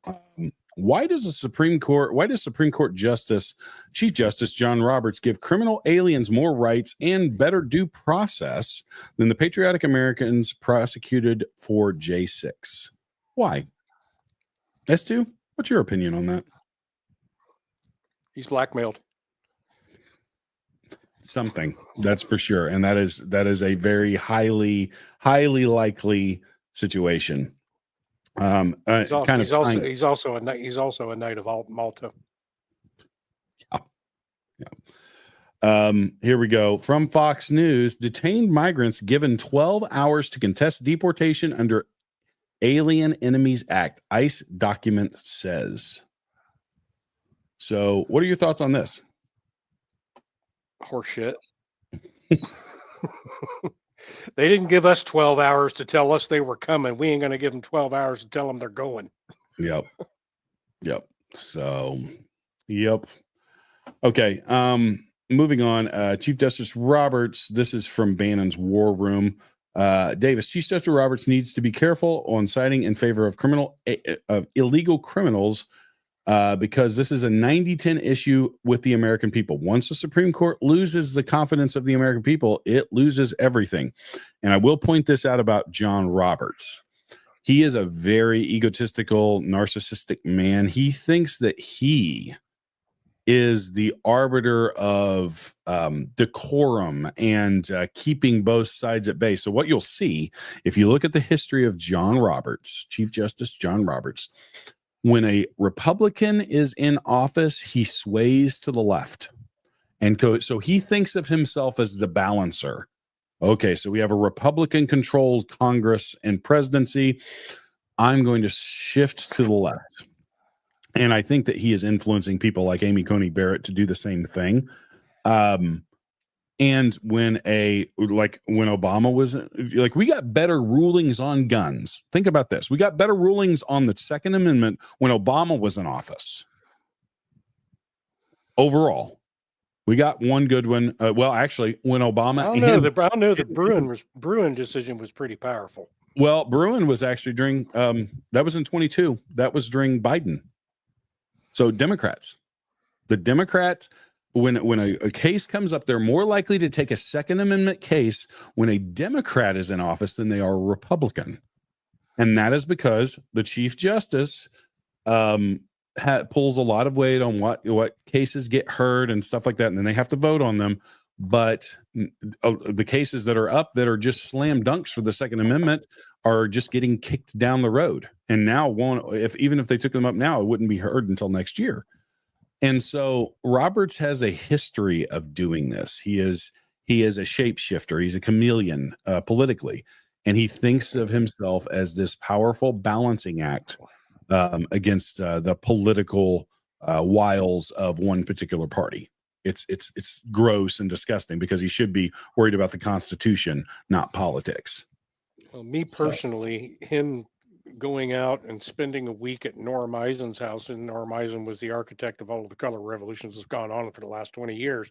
[SPEAKER 2] why does Supreme Court Chief Justice John Roberts give criminal aliens more rights and better due process than the patriotic Americans prosecuted for J6? Why? S2, what's your opinion on that?
[SPEAKER 3] He's blackmailed.
[SPEAKER 2] Something, that's for sure, and that is a very highly likely situation.
[SPEAKER 3] He's also a knight of Malta.
[SPEAKER 2] Yeah. Here we go from Fox News. Detained migrants given 12 hours to contest deportation under Alien Enemies Act. ICE document says. So, what are your thoughts on this?
[SPEAKER 3] Horseshit. They didn't give us 12 hours to tell us they were coming. We ain't going to give them 12 hours to tell them they're going.
[SPEAKER 2] Yep. So, yep. Okay. Moving on. Chief Justice Roberts. This is from Bannon's War Room. Davis, Chief Justice Roberts needs to be careful on siding in favor of illegal criminals. Because this is a 90-10 issue with the American people. Once the Supreme Court loses the confidence of the American people, it loses everything. And I will point this out about John Roberts. He is a very egotistical, narcissistic man. He thinks that he is the arbiter of decorum and keeping both sides at bay. So what you'll see, if you look at the history of John Roberts, Chief Justice John Roberts, when a Republican is in office, he sways to the left. And so he thinks of himself as the balancer. Okay, so we have a Republican-controlled Congress and presidency. I'm going to shift to the left. And I think that he is influencing people like Amy Coney Barrett to do the same thing. And when Obama was like, we got better rulings on guns. Think about this. We got better rulings on the Second Amendment when Obama was in office. Overall. We got one good one. Well, actually, when Obama,
[SPEAKER 3] I don't know the Bruin decision was pretty powerful.
[SPEAKER 2] well, Bruin was actually during that was in 22. That was during Biden. So the Democrats, when a case comes up, they're more likely to take a Second Amendment case when a Democrat is in office than they are a Republican, and that is because the Chief Justice pulls a lot of weight on what cases get heard and stuff like that, and then they have to vote on them. But the cases that are up that are just slam dunks for the Second Amendment are just getting kicked down the road, and now even if they took them up now, it wouldn't be heard until next year. And so Roberts has a history of doing this. He is a shapeshifter. He's a chameleon politically, and he thinks of himself as this powerful balancing act against the political wiles of one particular party. It's gross and disgusting because he should be worried about the Constitution, not politics.
[SPEAKER 3] Well, me personally, him going out and spending a week at Norm Eisen's house, and Norm Eisen was the architect of all of the color revolutions that's gone on for the last 20 years.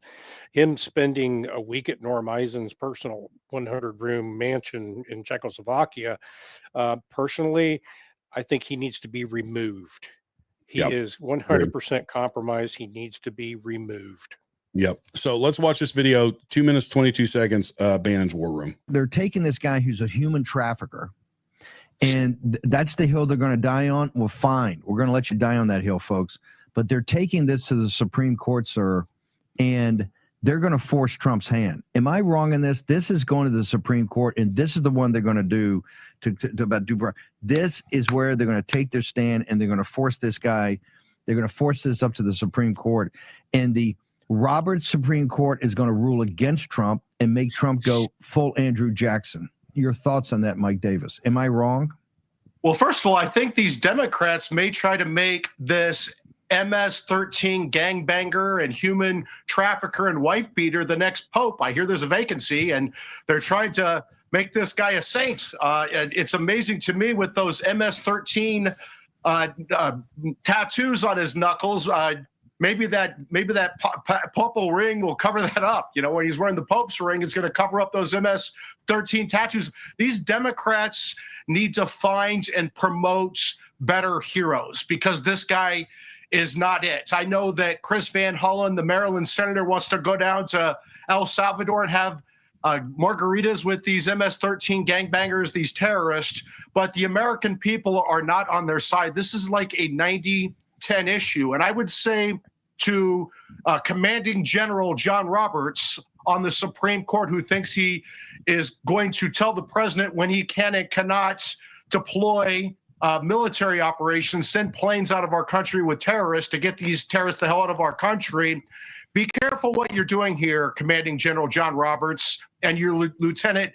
[SPEAKER 3] Him spending a week at Norm Eisen's personal 100-room mansion in Czechoslovakia, personally, I think he needs to be removed. He is 100% compromised. He needs to be removed.
[SPEAKER 2] Yep. So let's watch this video. 2 minutes, 22 seconds. Bannon's War Room.
[SPEAKER 6] They're taking this guy who's a human trafficker, and that's the hill they're going to die on. Well, fine. We're going to let you die on that hill, folks. But they're taking this to the Supreme Court, sir, and they're going to force Trump's hand. Am I wrong in this? This is going to the Supreme Court, and this is the one they're going to do about Dubra. This is where they're going to take their stand, and they're going to force this guy. They're going to force this up to the Supreme Court, and the Roberts Supreme Court is going to rule against Trump and make Trump go full Andrew Jackson. Your thoughts on that, Mike Davis? Am I wrong?
[SPEAKER 7] Well, first of all, I think these Democrats may try to make this MS-13 gangbanger and human trafficker and wife beater the next pope. I hear there's a vacancy, and they're trying to make this guy a saint. And it's amazing to me with those MS-13 tattoos on his knuckles. Maybe that papal ring will cover that up. You know, when he's wearing the Pope's ring, it's going to cover up those MS-13 tattoos. These Democrats need to find and promote better heroes, because this guy is not it. I know that Chris Van Hollen, the Maryland senator, wants to go down to El Salvador and have margaritas with these MS-13 gangbangers, these terrorists, but the American people are not on their side. This is like a 90-10 issue. And I would say to Commanding General John Roberts on the Supreme Court, who thinks he is going to tell the president when he can and cannot deploy military operations, send planes out of our country with terrorists to get these terrorists the hell out of our country. Be careful what you're doing here, Commanding General John Roberts, and your lieutenant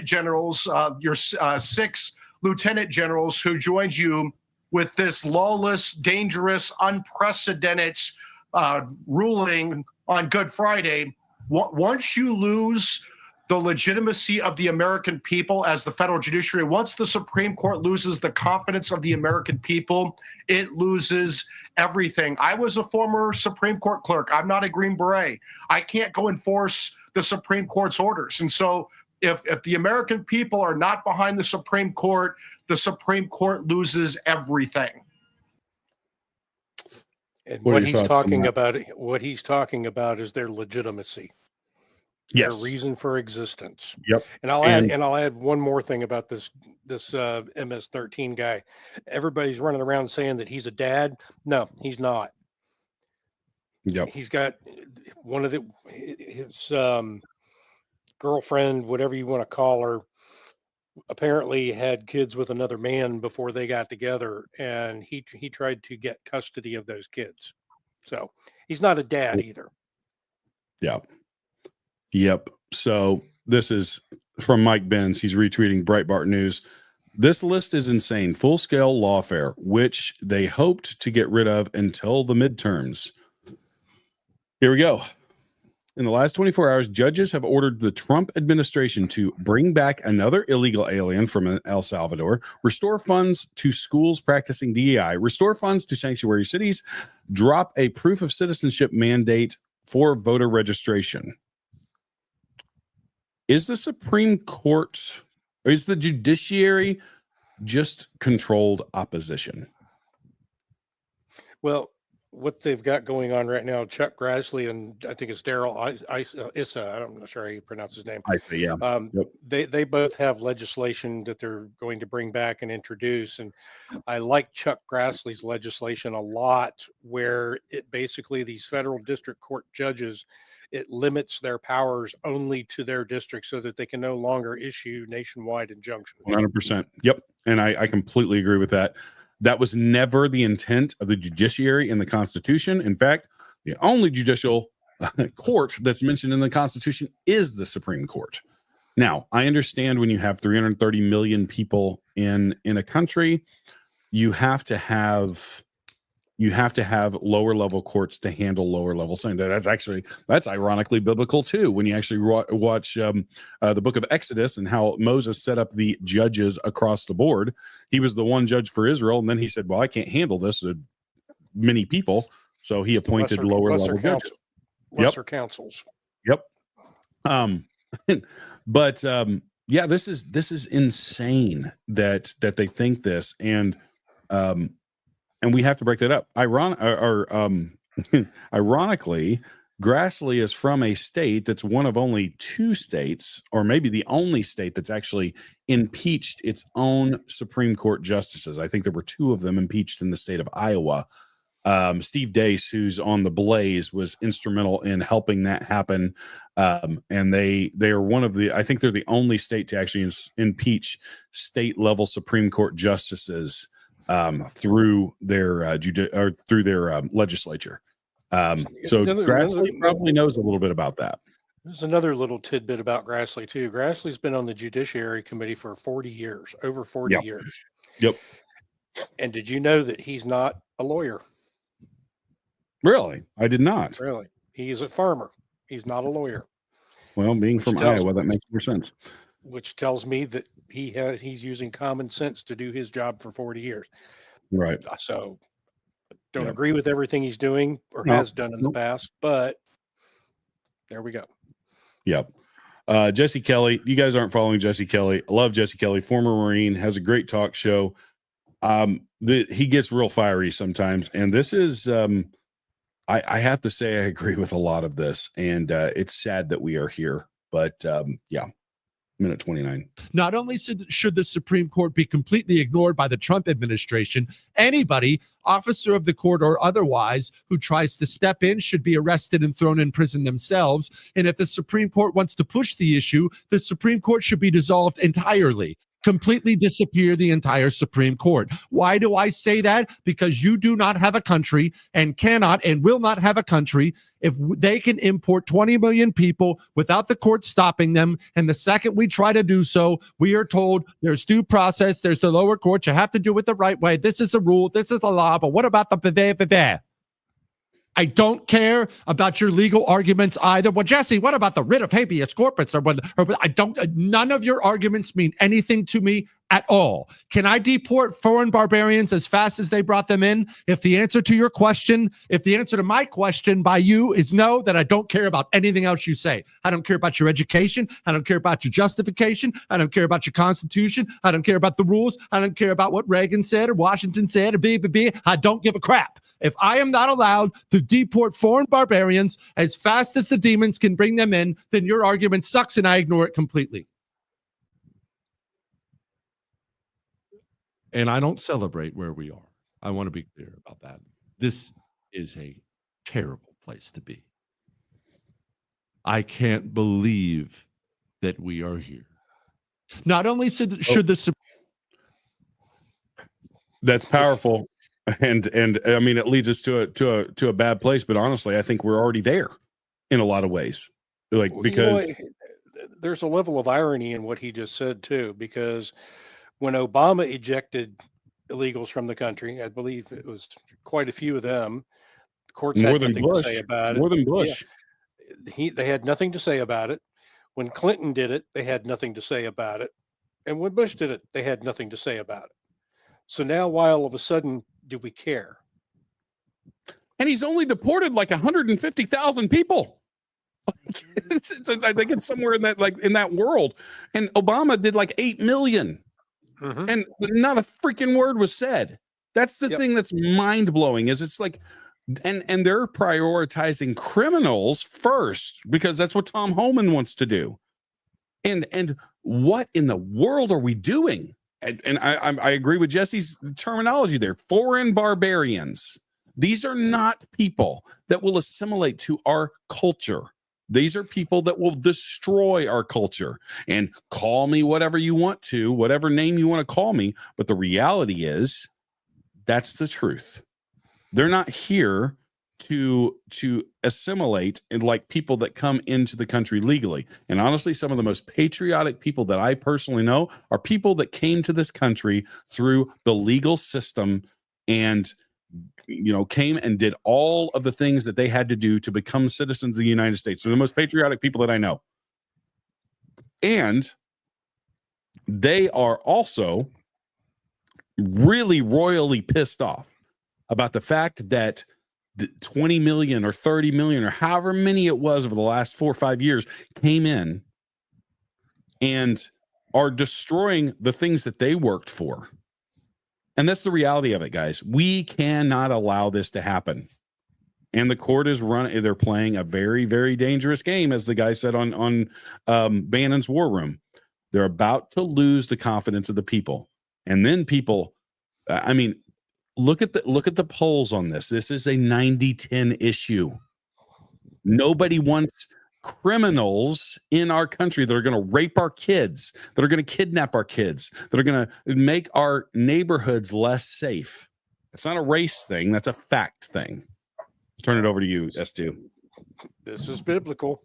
[SPEAKER 7] generals, your 6 lieutenant generals who joined you with this lawless, dangerous, unprecedented ruling on Good Friday. Once you lose the legitimacy of the American people as the federal judiciary, once the Supreme Court loses the confidence of the American people, it loses everything. I was a former Supreme Court clerk. I'm not a Green Beret. I can't go enforce the Supreme Court's orders. And so if the American people are not behind the Supreme Court loses everything.
[SPEAKER 3] And what he's talking about is their legitimacy.
[SPEAKER 2] Yes.
[SPEAKER 3] Their reason for existence.
[SPEAKER 2] Yep.
[SPEAKER 3] And I'll add one more thing about this MS-13 guy. Everybody's running around saying that he's a dad. No, he's not.
[SPEAKER 2] Yep.
[SPEAKER 3] He's got one of his girlfriend, whatever you want to call her, apparently had kids with another man before they got together, and he tried to get custody of those kids. So he's not a dad either.
[SPEAKER 2] Yep. So this is from Mike Benz. He's retweeting Breitbart News. This list is insane. Full-scale lawfare, which they hoped to get rid of until the midterms. Here we go. In the last 24 hours, judges have ordered the Trump administration to bring back another illegal alien from El Salvador, restore funds to schools practicing DEI, restore funds to sanctuary cities, drop a proof of citizenship mandate, for voter registration. Is the Supreme Court, or is the judiciary just controlled opposition?
[SPEAKER 3] Well, what they've got going on right now, Chuck Grassley and I think it's Daryl Issa, I'm not sure how you pronounce his name.
[SPEAKER 2] I say, yeah. Yep.
[SPEAKER 3] They both have legislation that they're going to bring back and introduce. And I like Chuck Grassley's legislation a lot, where it basically, these federal district court judges, it limits their powers only to their district so that they can no longer issue nationwide injunctions.
[SPEAKER 2] 100%. Yep. And I completely agree with that. That was never the intent of the judiciary in the Constitution. In fact, the only judicial court that's mentioned in the Constitution is the Supreme Court. Now, I understand when you have 330 million people in a country, you have to have lower level courts to handle lower level things. That's ironically biblical too. When you actually watch the book of Exodus and how Moses set up the judges across the board, he was the one judge for Israel, and then he said, "Well, I can't handle this with many people," so he appointed lower level judges,
[SPEAKER 3] lesser councils.
[SPEAKER 2] Yep. But yeah, this is insane that they think this, and we have to break that up. Ironically, Grassley is from a state that's one of only 2 states, or maybe the only state, that's actually impeached its own Supreme Court justices. I think there were 2 of them impeached in the state of Iowa. Steve Deace, who's on the Blaze, was instrumental in helping that happen. And they are one of the, I think they're the only state to actually impeach state level Supreme Court justices through their legislature. So Grassley probably knows a little bit about that.
[SPEAKER 3] There's another little tidbit about Grassley too. Grassley's been on the Judiciary Committee for 40 years, over 40 years.
[SPEAKER 2] Yep.
[SPEAKER 3] And did you know that he's not a lawyer?
[SPEAKER 2] Really? I did not.
[SPEAKER 3] Really? He's a farmer. He's not a lawyer.
[SPEAKER 2] Well, being from Iowa, that makes more sense.
[SPEAKER 3] Which tells me that he's using common sense to do his job for 40 years.
[SPEAKER 2] Right.
[SPEAKER 3] So don't agree with everything he's doing or has done in the past, but there we go.
[SPEAKER 2] Yep. Jesse Kelly, you guys aren't following Jesse Kelly. I love Jesse Kelly, former Marine, has a great talk show. He gets real fiery sometimes, and this is I have to say I agree with a lot of this, and it's sad that we are here, but yeah. Minute 29.
[SPEAKER 8] Not only should the Supreme Court be completely ignored by the Trump administration, anybody, officer of the court or otherwise, who tries to step in should be arrested and thrown in prison themselves. And if the Supreme Court wants to push the issue, the Supreme Court should be dissolved entirely. Completely disappear the entire Supreme Court. Why do I say that? Because you do not have a country and cannot and will not have a country if they can import 20 million people without the court stopping them. And the second we try to do so, we are told there's due process, there's the lower court, you have to do it the right way. This is the rule, this is the law, but what about the I don't care about your legal arguments either. Well, Jesse, what about the writ of habeas corpus? None of your arguments mean anything to me at all. Can I deport foreign barbarians as fast as they brought them in? If the answer to my question by you is no, then I don't care about anything else you say. I don't care about your education. I don't care about your justification. I don't care about your Constitution. I don't care about the rules. I don't care about what Reagan said or Washington said or I don't give a crap. If I am not allowed to deport foreign barbarians as fast as the demons can bring them in, then your argument sucks and I ignore it completely. And I don't celebrate where we are. I want to be clear about that. This is a terrible place to be. I can't believe that we are here. Not only should the
[SPEAKER 2] That's powerful, and I mean it leads us to a bad place. But honestly, I think we're already there in a lot of ways. Because
[SPEAKER 3] there's a level of irony in what he just said too, because when Obama ejected illegals from the country, I believe it was quite a few of them. The courts had nothing to say about it.
[SPEAKER 2] More than Bush.
[SPEAKER 3] Yeah. They had nothing to say about it. When Clinton did it, they had nothing to say about it. And when Bush did it, they had nothing to say about it. So now why all of a sudden do we care?
[SPEAKER 2] and he's only deported like 150,000 people. I think it's somewhere in that world. And Obama did like 8 million.
[SPEAKER 3] Mhm.
[SPEAKER 2] And not a freaking word was said. That's the
[SPEAKER 3] Yep.
[SPEAKER 2] thing that's mind blowing. Is it's like, and they're prioritizing criminals first because that's what Tom Homan wants to do. And what in the world are we doing? And I agree with Jesse's terminology there. Foreign barbarians. These are not people that will assimilate to our culture. These are people that will destroy our culture. And call me whatever you want to, whatever name you want to call me. But the reality is, that's the truth. They're not here to assimilate and like people that come into the country legally. And honestly, some of the most patriotic people that I personally know are people that came to this country through the legal system and came and did all of the things that they had to do to become citizens of the United States. They're the most patriotic people that I know. And they are also really royally pissed off about the fact that 20 million or 30 million or however many it was over the last 4 or 5 years came in and are destroying the things that they worked for. And that's the reality of it, guys. We cannot allow this to happen. And the court is they're playing a very, very dangerous game, as the guy said on Bannon's War Room. They're about to lose the confidence of the people. And then people, look at the polls on this. This is a 90-10 issue. Nobody wants criminals in our country that are going to rape our kids, that are going to kidnap our kids, that are going to make our neighborhoods less safe. It's not a race thing. That's a fact thing. Turn it over to you, S2.
[SPEAKER 3] This is biblical.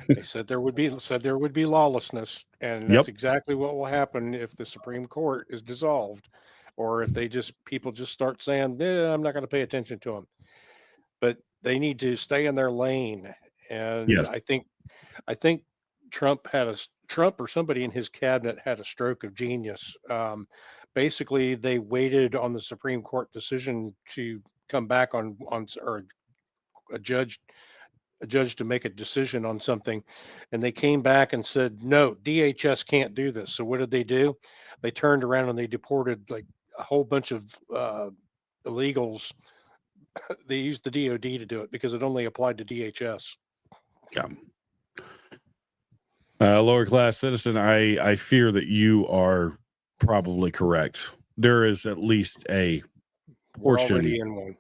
[SPEAKER 3] They said there would be lawlessness, and that's exactly what will happen if the Supreme Court is dissolved, or if people just start saying, I'm not going to pay attention to them. But they need to stay in their lane. And
[SPEAKER 2] Yes.
[SPEAKER 3] I think Trump or somebody in his cabinet had a stroke of genius. Basically, they waited on the Supreme Court decision to come back or a judge to make a decision on something, and they came back and said, no, DHS can't do this. So what did they do? They turned around and they deported like a whole bunch of illegals. They used the DOD to do it because it only applied to DHS.
[SPEAKER 2] Yeah. Lower class citizen, I fear that you are probably correct. There is at least a portion.
[SPEAKER 3] We're already in one.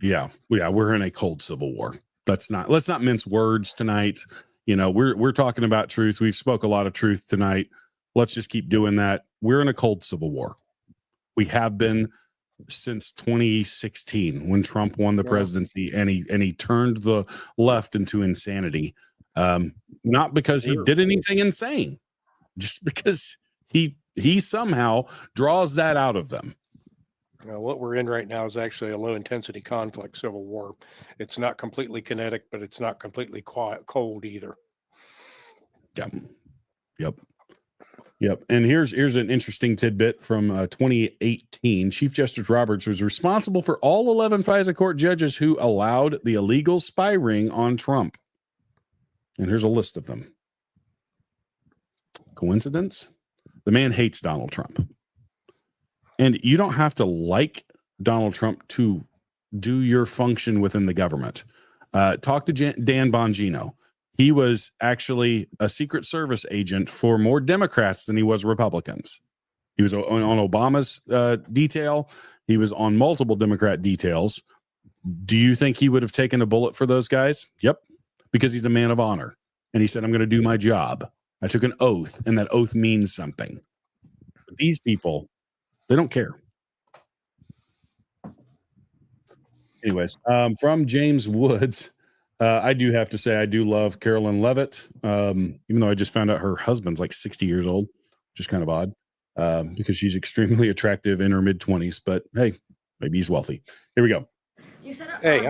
[SPEAKER 2] Yeah, we're in a cold civil war. Let's not mince words tonight. We're talking about truth. We've spoke a lot of truth tonight. Let's just keep doing that. We're in a cold civil war. We have been since 2016 when Trump won the presidency and he turned the left into insanity. Not because he did anything insane, just because he somehow draws that out of them.
[SPEAKER 3] What we're in right now is actually a low intensity conflict, civil war. It's not completely kinetic, but it's not completely cold either.
[SPEAKER 2] Yep. And here's an interesting tidbit from 2018. Chief Justice Roberts was responsible for all 11 FISA court judges who allowed the illegal spy ring on Trump. And here's a list of them. Coincidence? The man hates Donald Trump. And you don't have to like Donald Trump to do your function within the government. Talk to Dan Bongino. He was actually a Secret Service agent for more Democrats than he was Republicans. He was on Obama's detail. He was on multiple Democrat details. Do you think he would have taken a bullet for those guys? Yep. Because he's a man of honor. And he said, I'm going to do my job. I took an oath, and that oath means something. But these people, they don't care. Anyways, from James Woods, I do have to say I do love Carolyn Levitt, even though I just found out her husband's like 60 years old, which is kind of odd because she's extremely attractive in her mid-20s. But hey, maybe he's wealthy. Here we go.
[SPEAKER 9] You said
[SPEAKER 3] Hey,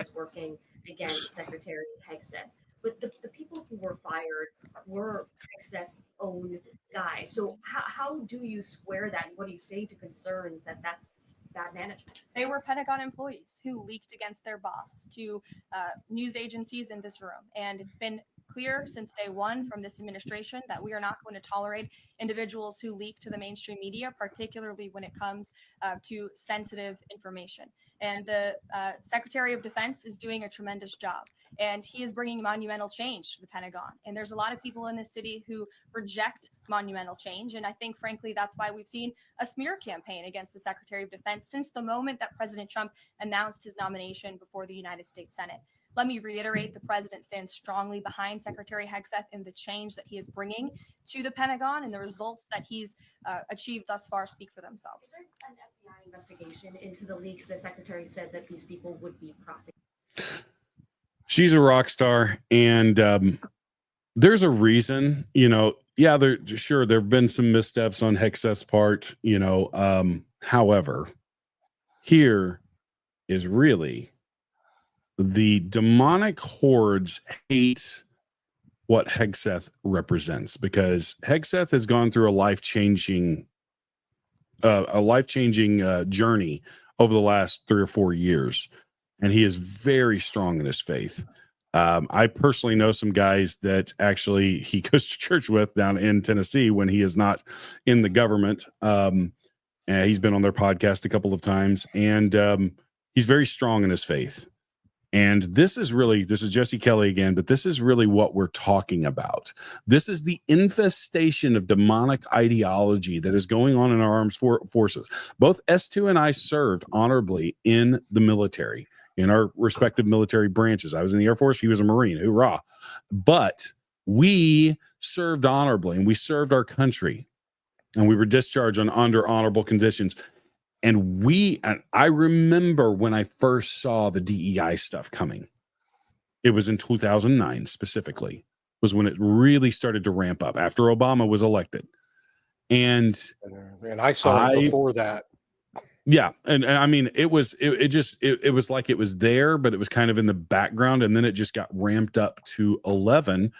[SPEAKER 9] is working against Secretary Hegseth, but the people who were fired were Hegseth's own guys. So how do you square that? What do you say to concerns that that's bad management.
[SPEAKER 10] They were Pentagon employees who leaked against their boss to news agencies in this room. And it's been clear since day one from this administration that we are not going to tolerate individuals who leak to the mainstream media, particularly when it comes to sensitive information. And the Secretary of Defense is doing a tremendous job. And he is bringing monumental change to the Pentagon. And there's a lot of people in this city who reject monumental change. And I think, frankly, that's why we've seen a smear campaign against the Secretary of Defense since the moment that President Trump announced his nomination before the United States Senate. Let me reiterate, the president stands strongly behind Secretary Hegseth and the change that he is bringing to the Pentagon, and the results that he's achieved thus far speak for themselves.
[SPEAKER 9] Is there an FBI investigation into the leaks? The secretary said that these people would be prosecuted.
[SPEAKER 2] She's a rock star, and there's a reason, yeah, there have been some missteps on Hegseth's part, however, here is really the demonic hordes hate what Hegseth represents, because Hegseth has gone through a life-changing journey over the last 3 or 4 years. And he is very strong in his faith. I personally know some guys that actually he goes to church with down in Tennessee when he is not in the government. And he's been on their podcast a couple of times, and he's very strong in his faith. And this is Jesse Kelly again, but this is really what we're talking about. This is the infestation of demonic ideology that is going on in our armed forces. Both S2 and I served honorably in the military, in our respective military branches. I was in the Air Force. He was a Marine. Hoorah. But we served honorably, and we served our country, and we were discharged under honorable conditions. And I remember when I first saw the DEI stuff coming. It was in 2009 specifically, was when it really started to ramp up after Obama was elected. And
[SPEAKER 3] I saw it before that.
[SPEAKER 2] Yeah. And I mean, it was like it was there, but it was kind of in the background. And then it just got ramped up to 11.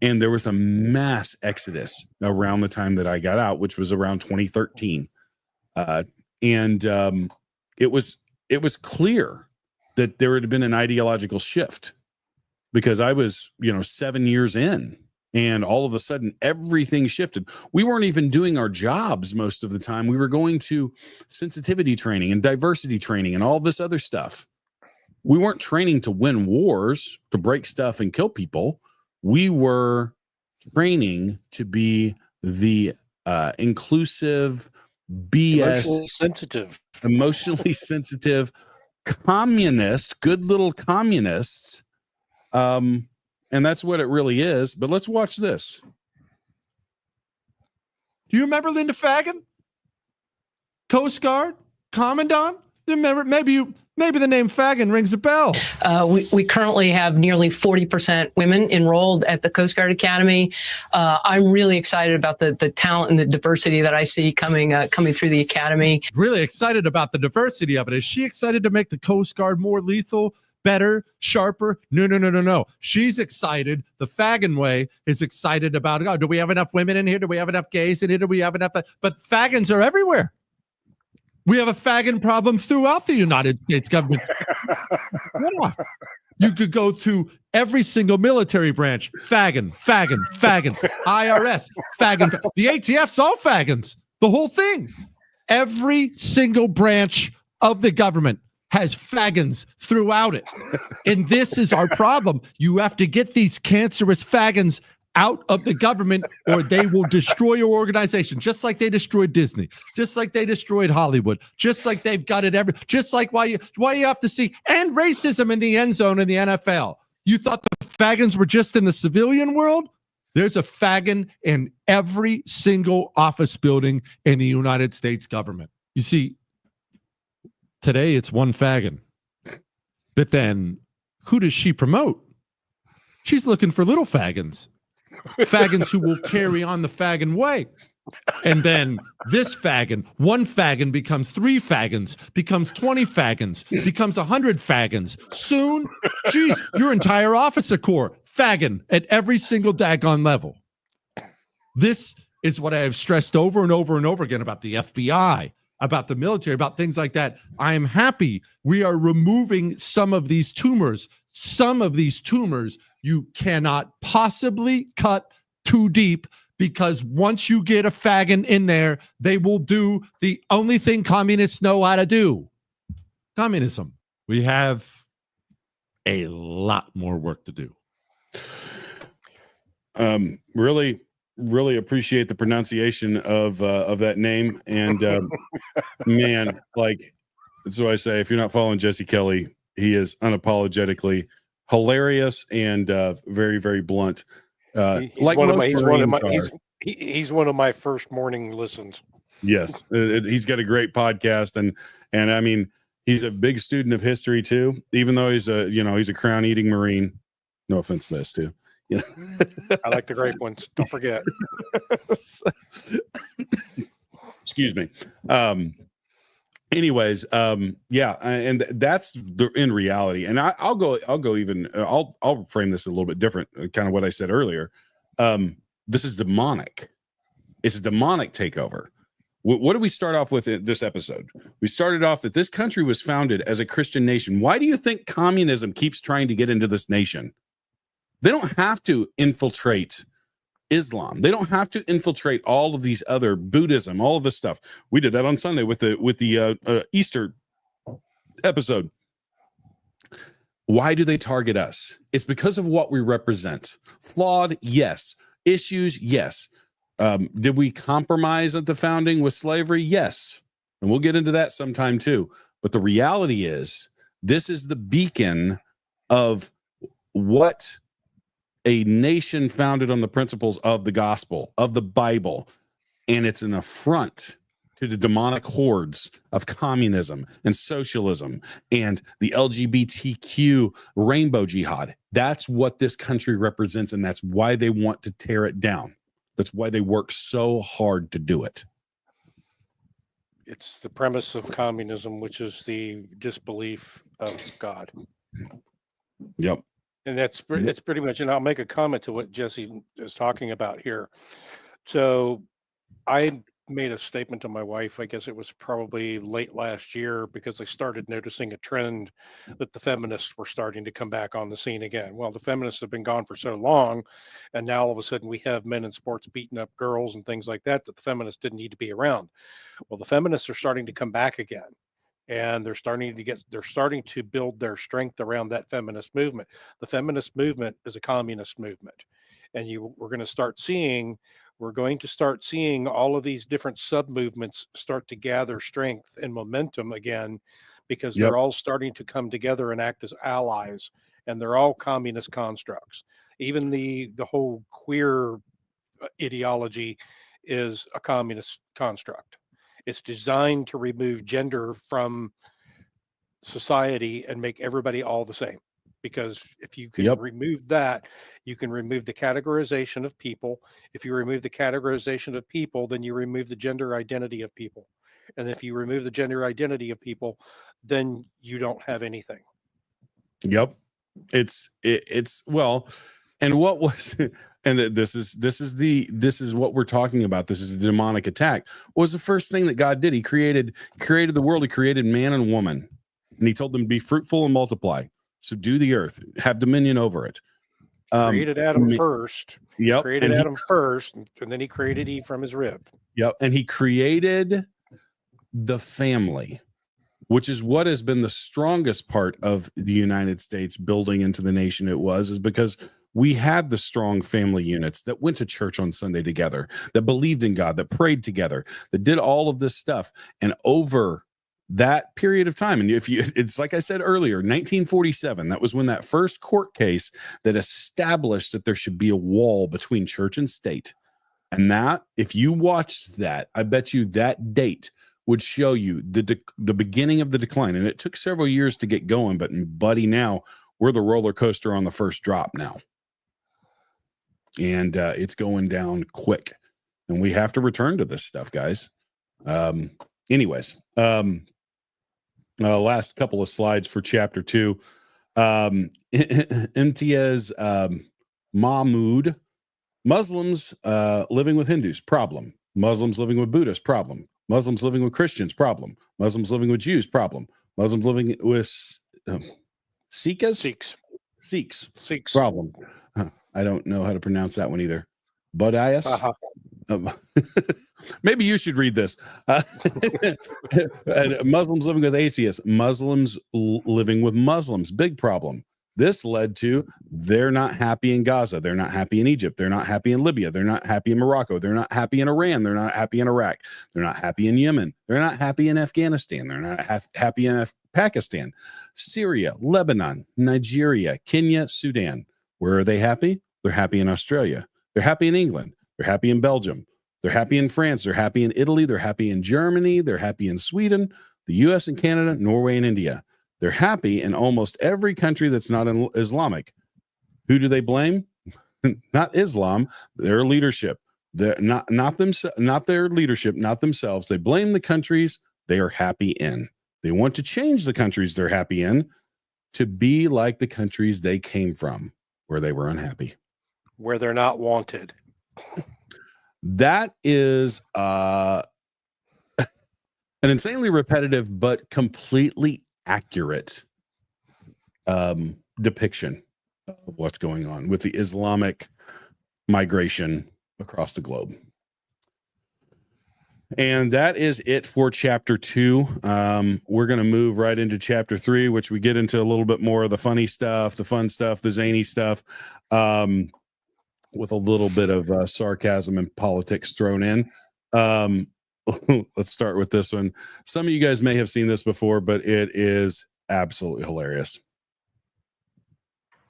[SPEAKER 2] And there was a mass exodus around the time that I got out, which was around 2013. And it was clear that there had been an ideological shift, because I was, 7 years in, and all of a sudden everything shifted. We weren't even doing our jobs most of the time. We were going to sensitivity training and diversity training and all this other stuff. We weren't training to win wars, to break stuff and kill people. We were training to be the inclusive, BS, emotionally sensitive communist, good little communists. And that's what it really is. But let's watch this.
[SPEAKER 8] Do you remember Linda Fagan? Coast Guard, Commandant? Do you remember? Maybe the name Fagan rings a bell.
[SPEAKER 11] We currently have nearly 40% women enrolled at the Coast Guard Academy. I'm really excited about the talent and the diversity that I see coming through the academy.
[SPEAKER 8] Really excited about the diversity of it. Is she excited to make the Coast Guard more lethal, better, sharper? No. She's excited. The Fagan way is excited about, do we have enough women in here? Do we have enough gays in here? Do we have enough? But Fagans are everywhere. We have a Fagan problem throughout the United States government. You could go to every single military branch. Fagan. IRS, Fagan. The ATF's all Fagans. The whole thing. Every single branch of the government has Fagans throughout it. And this is our problem. You have to get these cancerous Fagans out of the government, or they will destroy your organization, just like they destroyed Disney, just like they destroyed Hollywood, just like they've got it just like why you have to see, and racism in the end zone in the NFL. You thought the Fagans were just in the civilian world? There's a Fagan in every single office building in the United States government. You see, today it's one Fagan, but then who does she promote? She's looking for little Fagans. Fagans who will carry on the Fagan way. And then this Fagan, one Fagan becomes 3 Fagans, becomes 20 Fagans, becomes 100 Fagans. Soon, geez, your entire officer corps, Fagan at every single daggone level. This is what I have stressed over and over and over again about the FBI, about the military, about things like that. I am happy we are removing some of these tumors. Some of these tumors you cannot possibly cut too deep, because once you get a faggot in there, they will do the only thing communists know how to do. Communism. We have a lot more work to do.
[SPEAKER 2] Really appreciate the pronunciation of that name. And man, like, that's what I say. If you're not following Jesse Kelly, he is unapologetically hilarious and very, very blunt.
[SPEAKER 3] He's one of my first morning listens.
[SPEAKER 2] Yes, he's got a great podcast, and I mean, he's a big student of history too. Even though he's a crown eating Marine. No offense to this too. Yeah.
[SPEAKER 3] I like the grape ones. Don't forget.
[SPEAKER 2] Excuse me. Anyways, yeah, and that's in reality. And I'll frame this a little bit different, kind of what I said earlier. This is demonic. It's a demonic takeover. What did we start off with in this episode? We started off that this country was founded as a Christian nation. Why do you think communism keeps trying to get into this nation? They don't have to infiltrate Islam. They don't have to infiltrate all of these other Buddhism, all of this stuff. We did that on Sunday with the Easter episode. Why do they target us? It's because of what we represent. Flawed, yes. Issues, yes. Did we compromise at the founding with slavery? Yes. And we'll get into that sometime too. But the reality is, this is the beacon of what a nation founded on the principles of the gospel, of the Bible. And it's an affront to the demonic hordes of communism and socialism and the LGBTQ rainbow jihad. That's what this country represents, and that's why they want to tear it down. That's why they work so hard to do it.
[SPEAKER 3] It's the premise of communism, which is the disbelief of God.
[SPEAKER 2] Yep.
[SPEAKER 3] And it's pretty much, and I'll make a comment to what Jesse is talking about here. So I made a statement to my wife, I guess it was probably late last year, because I started noticing a trend that the feminists were starting to come back on the scene again. Well, the feminists have been gone for so long, and now all of a sudden we have men in sports beating up girls and things like that, that the feminists didn't need to be around. Well, the feminists are starting to come back again. And they're starting to build their strength around that feminist movement. The feminist movement is a communist movement. And we're going to start seeing all of these different sub movements start to gather strength and momentum again, because they're all starting to come together and act as allies, and they're all communist constructs. Even the whole queer ideology is a communist construct. It's designed to remove gender from society and make everybody all the same. Because if you can remove that, you can remove the categorization of people. If you remove the categorization of people, then you remove the gender identity of people. And if you remove the gender identity of people, then you don't have anything.
[SPEAKER 2] Yep. It's well, and what was and this is what we're talking about. This is a demonic attack. What was the first thing that God did? He created the world. He created man and woman, and he told them to be fruitful and multiply, subdue the earth, have dominion over it.
[SPEAKER 3] Created Adam first.
[SPEAKER 2] Yep.
[SPEAKER 3] Created Adam first, and then he created Eve from his rib.
[SPEAKER 2] Yep. And he created the family, which is what has been the strongest part of the United States building into the nation is because we had the strong family units that went to church on Sunday together, that believed in God, that prayed together, that did all of this stuff. And over that period of time, and it's like I said earlier, 1947, that was when that first court case that established that there should be a wall between church and state. And that, if you watched that, I bet you that date would show you the beginning of the decline. And it took several years to get going, but buddy, now we're the roller coaster on the first drop now. And it's going down quick, and we have to return to this stuff, guys. Anyways, last couple of slides for chapter 2. Imtiaz Mahmoud, Muslims living with Hindus, problem. Muslims living with Buddhists, problem. Muslims living with Christians, problem. Muslims living with Jews, problem. Muslims living with Sikhs, problem. I don't know how to pronounce that one either. Buddhists. Maybe you should read this. Muslims living with atheists, Muslims living with Muslims, big problem. This led to they're not happy in Gaza. They're not happy in Egypt. They're not happy in Libya. They're not happy in Morocco. They're not happy in Iran. They're not happy in Iraq. They're not happy in Yemen. They're not happy in Afghanistan. They're not happy in Pakistan, Syria, Lebanon, Nigeria, Kenya, Sudan. Where are they happy? They're happy in Australia. They're happy in England. They're happy in Belgium. They're happy in France. They're happy in Italy. They're happy in Germany. They're happy in Sweden, the US and Canada, Norway and India. They're happy in almost every country that's not Islamic. Who do they blame? Not Islam, their leadership. They're not their leadership, not themselves. They blame the countries they are happy in. They want to change the countries they're happy in to be like the countries they came from, where they were unhappy.
[SPEAKER 3] Where they're not wanted.
[SPEAKER 2] That is an insanely repetitive but completely accurate depiction of what's going on with the Islamic migration across the globe. And that is it for chapter 2. We're going to move right into chapter 3, which we get into a little bit more of the funny stuff, the fun stuff, the zany stuff, with a little bit of sarcasm and politics thrown in. Let's start with this one. Some of you guys may have seen this before, but it is absolutely hilarious.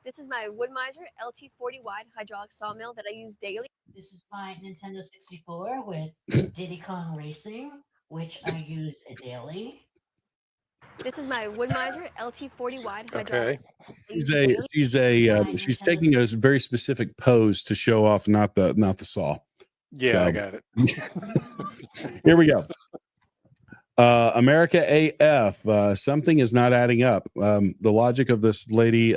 [SPEAKER 12] This is my Woodmiser LT40 wide hydraulic sawmill that I use daily.
[SPEAKER 13] This is my Nintendo 64 with Diddy Kong Racing, which I use daily.
[SPEAKER 12] This is my Woodmiser LT40 wide hydraulic.
[SPEAKER 2] She's taking a very specific pose to show off not the saw.
[SPEAKER 3] Yeah,
[SPEAKER 2] So,
[SPEAKER 3] I got it.
[SPEAKER 2] Here we go. America AF. Something is not adding up. The logic of this lady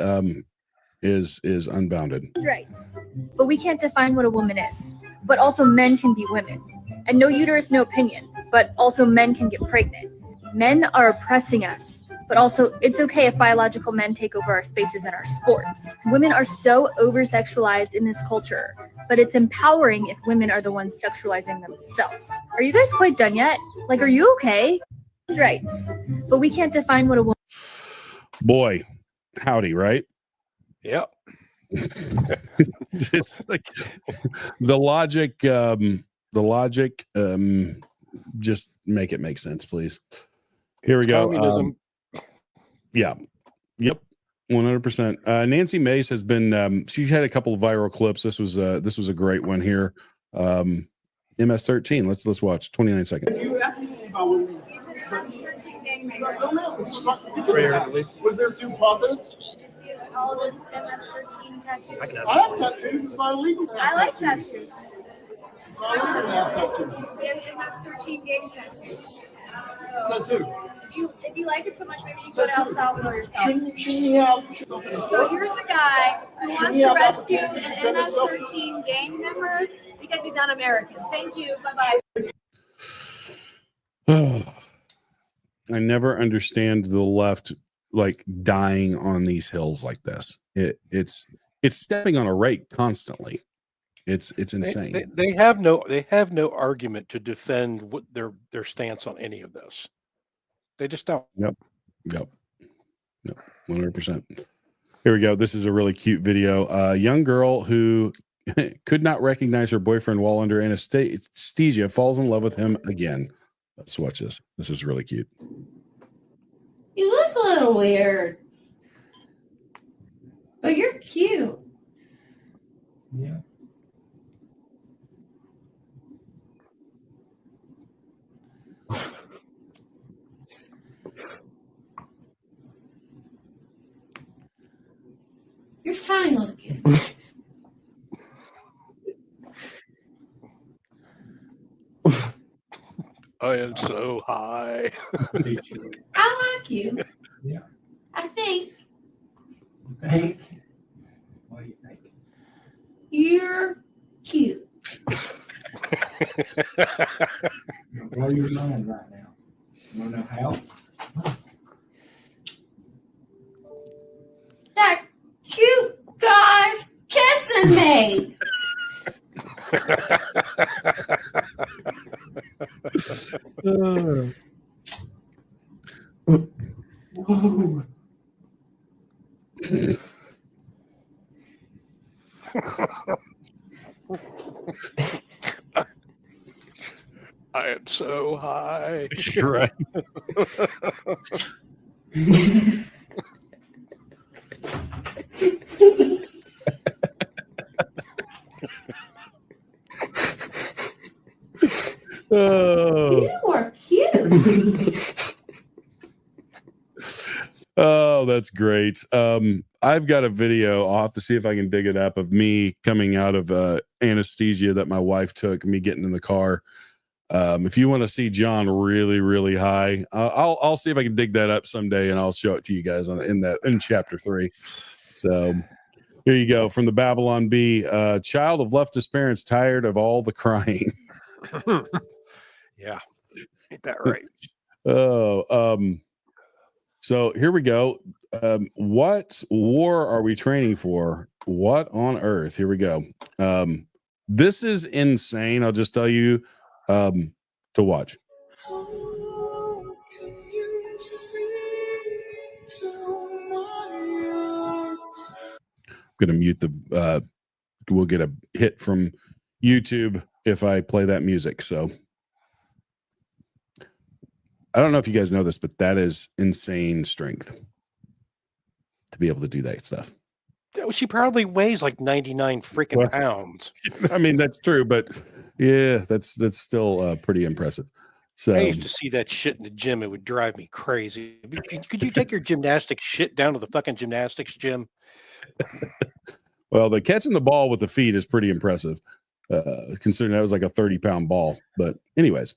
[SPEAKER 2] is unbounded.
[SPEAKER 14] Rights, but we can't define what a woman is. But also men can be women. And no uterus, no opinion. But also men can get pregnant. Men are oppressing us. But also, it's okay if biological men take over our spaces and our sports. Women are so over-sexualized in this culture, but it's empowering if women are the ones sexualizing themselves. Are you guys quite done yet? Like, are you okay? Rights, but we can't define what a woman.
[SPEAKER 2] Boy, howdy, right?
[SPEAKER 3] Yep.
[SPEAKER 2] It's like the logic. Just make it make sense, please. Here we go.
[SPEAKER 3] Communism.
[SPEAKER 2] Yeah. Yep. 100%. Nancy Mace has been. She had a couple of viral clips. This was a great one here. MS-13. Let's watch. 29 seconds.
[SPEAKER 15] Was there due process?
[SPEAKER 14] All of his MS-13 tattoos.
[SPEAKER 15] I have tattoos. It's not illegal.
[SPEAKER 14] I like tattoos.
[SPEAKER 15] It's not illegal to have tattoos.
[SPEAKER 14] We have MS-13 gang tattoos.
[SPEAKER 15] Tattoo.
[SPEAKER 14] If you like it so much, maybe you go to El Salvador yourself.
[SPEAKER 15] Shouldn't we have
[SPEAKER 14] So here's a guy who wants to rescue an MS-13 gang member because he's un-American. Thank you. Bye-bye.
[SPEAKER 2] I never understand the left like dying on these hills like this. It's stepping on a rake constantly. It's insane.
[SPEAKER 3] They have no argument to defend what their stance on any of this. They just don't.
[SPEAKER 2] Yep. 100%. Here we go. This is a really cute video. A young girl who could not recognize her boyfriend while under anesthesia falls in love with him again. Let's watch this. This is really cute.
[SPEAKER 16] You look a little weird, but you're cute.
[SPEAKER 15] Yeah.
[SPEAKER 16] You're fine looking.
[SPEAKER 3] I am so high.
[SPEAKER 16] I like you.
[SPEAKER 15] Yeah.
[SPEAKER 16] I think
[SPEAKER 15] Think. What do you think?
[SPEAKER 16] you're cute.
[SPEAKER 15] Blow your mind right now. You want to know how?
[SPEAKER 16] That cute guy's kissing me.
[SPEAKER 15] Whoa.
[SPEAKER 3] I am so high.
[SPEAKER 2] You're right. Oh.
[SPEAKER 16] You are cute.
[SPEAKER 2] Oh, that's great. I've got a video. I'll have to see if I can dig it up of me coming out of anesthesia that my wife took, me getting in the car. If you want to see John really, really high, I'll see if I can dig that up someday, and I'll show it to you guys in chapter 3. So here you go from the Babylon Bee. Child of leftist parents tired of all the crying.
[SPEAKER 3] Yeah, ain't that right?
[SPEAKER 2] So here we go. What war are we training for? What on earth? Here we go. This is insane. I'll just tell you to watch. I'm going to mute the, we'll get a hit from YouTube if I play that music. So I don't know if you guys know this, but that is insane strength to be able to do that stuff.
[SPEAKER 3] She probably weighs like 99 freaking pounds.
[SPEAKER 2] I mean, that's true, but yeah, that's still pretty impressive. So
[SPEAKER 3] I used to see that shit in the gym. It would drive me crazy. Could you take your gymnastics shit down to the fucking gymnastics gym?
[SPEAKER 2] Well, the catching the ball with the feet is pretty impressive, considering that was like a 30-pound ball. But anyways,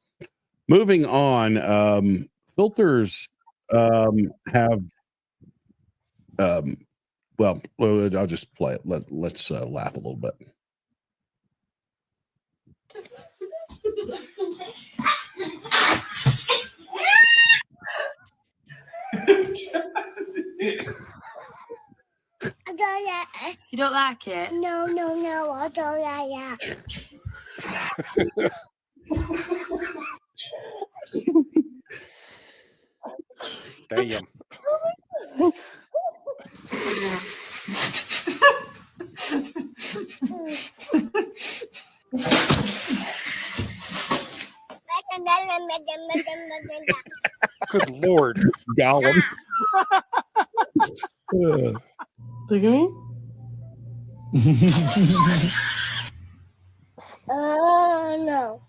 [SPEAKER 2] moving on, filters have, well, I'll just play it. Let's laugh a little bit.
[SPEAKER 17] You don't like it?
[SPEAKER 16] No, I don't like that.
[SPEAKER 3] Damn. Good Lord.
[SPEAKER 2] Gollum.
[SPEAKER 17] Look at me.
[SPEAKER 16] Oh, no.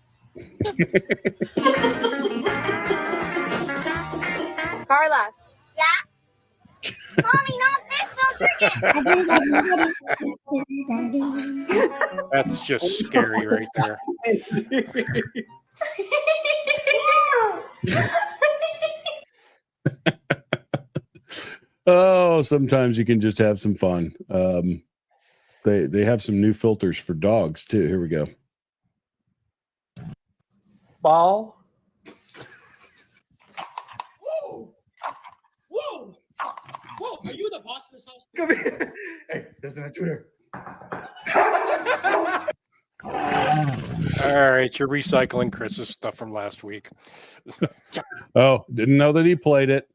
[SPEAKER 17] Carla.
[SPEAKER 16] Yeah? Mommy, not this filter.
[SPEAKER 3] That's just scary right there.
[SPEAKER 2] Oh, sometimes you can just have some fun. They have some new filters for dogs too. Here we go.
[SPEAKER 17] Ball.
[SPEAKER 18] Whoa! Whoa! Whoa! Are you the boss of this house?
[SPEAKER 15] Come here. Hey, there's an intruder.
[SPEAKER 3] All right, you're recycling Chris's stuff from last week.
[SPEAKER 2] Oh, didn't know that he played it.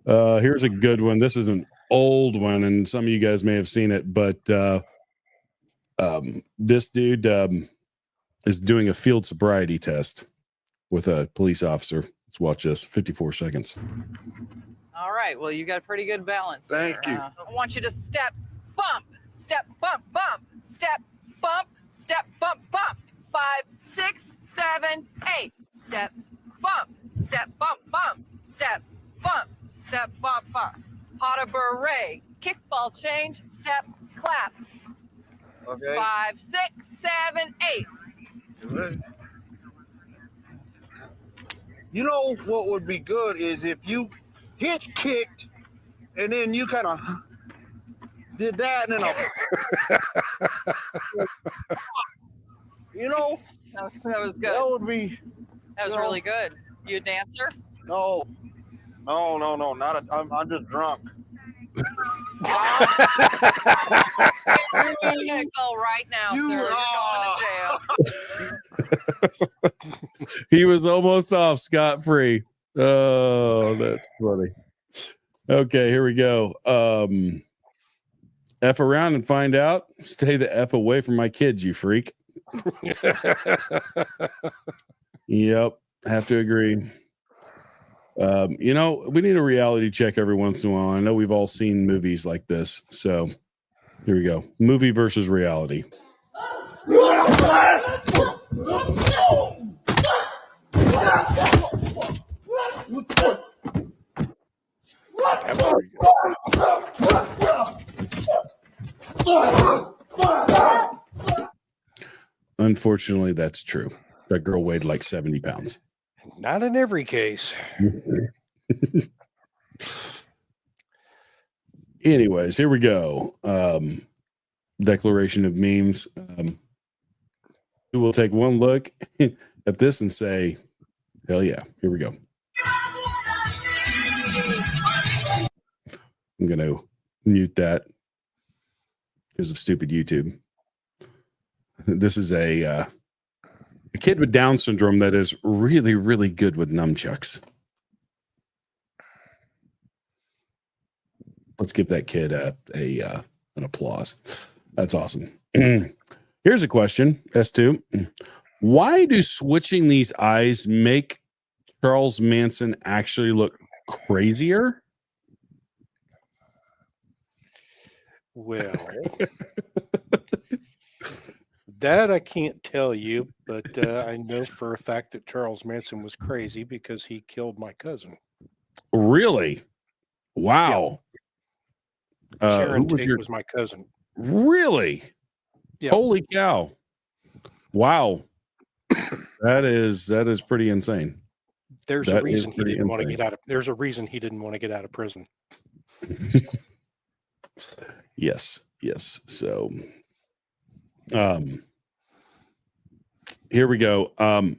[SPEAKER 2] Here's a good one. This is an old one, and some of you guys may have seen it, but this dude is doing a field sobriety test with a police officer. Let's watch this. 54 seconds.
[SPEAKER 19] All right. Well, you got a pretty good balance.
[SPEAKER 2] Thank you.
[SPEAKER 19] I want you to step, bump, bump, step, bump, bump. 5, 6, 7, 8. Step, bump, bump, step, bump, bump. Pas de beret, kickball change, step, clap.
[SPEAKER 20] Okay.
[SPEAKER 19] 5, 6, 7, 8.
[SPEAKER 20] Right. You know what would be good is if you hitch kicked and then you kind of did that and then
[SPEAKER 19] That was good.
[SPEAKER 20] that would be
[SPEAKER 19] That was really good. You a dancer?
[SPEAKER 20] No, not I'm just drunk.
[SPEAKER 19] Nickel right now, sir. You're going to jail.
[SPEAKER 2] He was almost off scot-free. Oh, that's funny. Okay, here we go. F around and find out. Stay the F away from my kids, you freak. Yep, have to agree. We need a reality check every once in a while. I know we've all seen movies like this. So here we go. Movie versus reality. Unfortunately, that's true. That girl weighed like 70 pounds.
[SPEAKER 3] Not in every case.
[SPEAKER 2] Anyways, here we go. Declaration of memes. We will take one look at this and say, hell yeah, here we go. I'm going to mute that because of stupid YouTube. This is a kid with Down syndrome that is really, really good with nunchucks. Let's give that kid an applause. That's awesome. Here's a question, S2. Why do switching these eyes make Charles Manson actually look crazier?
[SPEAKER 3] Well, that I can't tell you, but I know for a fact that Charles Manson was crazy because he killed my cousin.
[SPEAKER 2] Really? Wow.
[SPEAKER 3] Yeah. Sharon Tate was my cousin.
[SPEAKER 2] Really?
[SPEAKER 3] Yeah.
[SPEAKER 2] Holy cow. Wow. That is pretty insane.
[SPEAKER 3] There's a reason he didn't want to get out of there's a reason he didn't want to get out of prison.
[SPEAKER 2] Yes. So here we go. I'm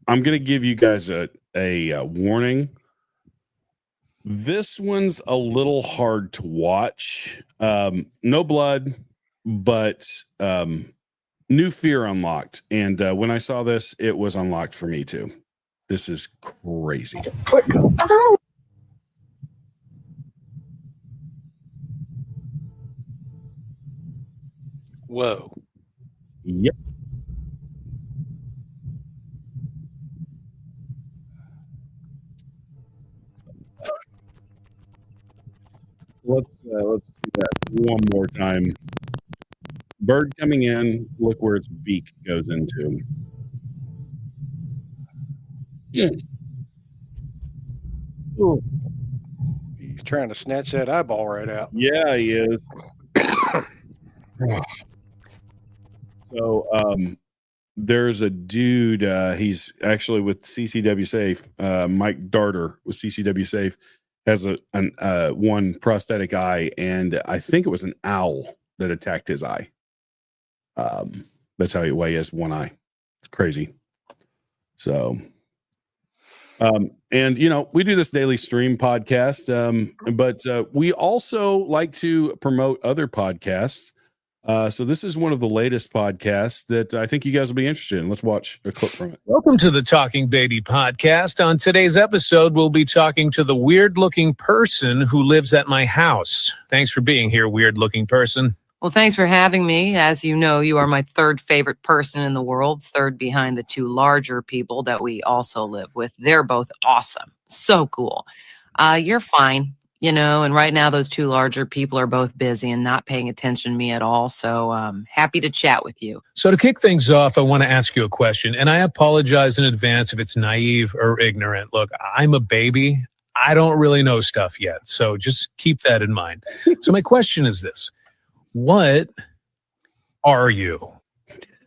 [SPEAKER 2] gonna give you guys a warning. This one's a little hard to watch. No blood, but new fear unlocked. And when I saw this, it was unlocked for me too. This is crazy.
[SPEAKER 3] Whoa.
[SPEAKER 2] Yep. Let's see that one more time. Bird coming in. Look where its beak goes into. Yeah.
[SPEAKER 3] Ooh. He's trying to snatch that eyeball right out.
[SPEAKER 2] Yeah, he is. So there's a dude, he's actually with CCW Safe, Mike Darter with CCW Safe, has one prosthetic eye, and I think it was an owl that attacked his eye. That's how he has one eye. It's crazy. So and we do this daily stream podcast, but we also like to promote other podcasts. So this is one of the latest podcasts that I think you guys will be interested in. Let's watch a clip from it.
[SPEAKER 1] Welcome to the Talking Baby podcast. On today's episode, we'll be talking to the weird-looking person who lives at my house. Thanks for being here, weird-looking person.
[SPEAKER 21] Well, thanks for having me. As you know, you are my third favorite person in the world, third behind the two larger people that we also live with. They're both awesome. So cool. You're fine. And right now those two larger people are both busy and not paying attention to me at all. So happy to chat with you.
[SPEAKER 1] So to kick things off, I want to ask you a question, and I apologize in advance if it's naive or ignorant. Look, I'm a baby. I don't really know stuff yet, so just keep that in mind. So my question is this. What are you?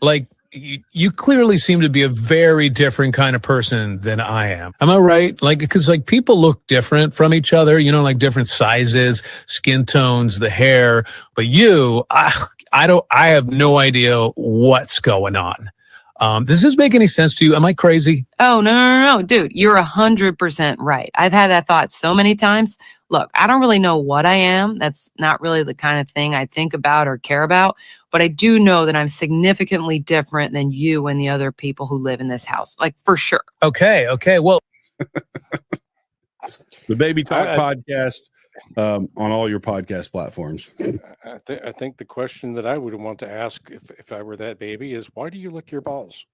[SPEAKER 1] Like, you clearly seem to be a very different kind of person than I am. Am I right? Like, because people look different from each other, like different sizes, skin tones, the hair. But you, I have no idea what's going on.
[SPEAKER 4] Does this make any sense to you? Am I crazy?
[SPEAKER 21] Oh, no, dude, you're 100% right. I've had that thought so many times. Look, I don't really know what I am. That's not really the kind of thing I think about or care about, but I do know that I'm significantly different than you and the other people who live in this house, like for sure.
[SPEAKER 4] Okay. Well,
[SPEAKER 2] the Baby Talk podcast on all your podcast platforms.
[SPEAKER 3] I think the question that I would want to ask if I were that baby is, why do you lick your balls?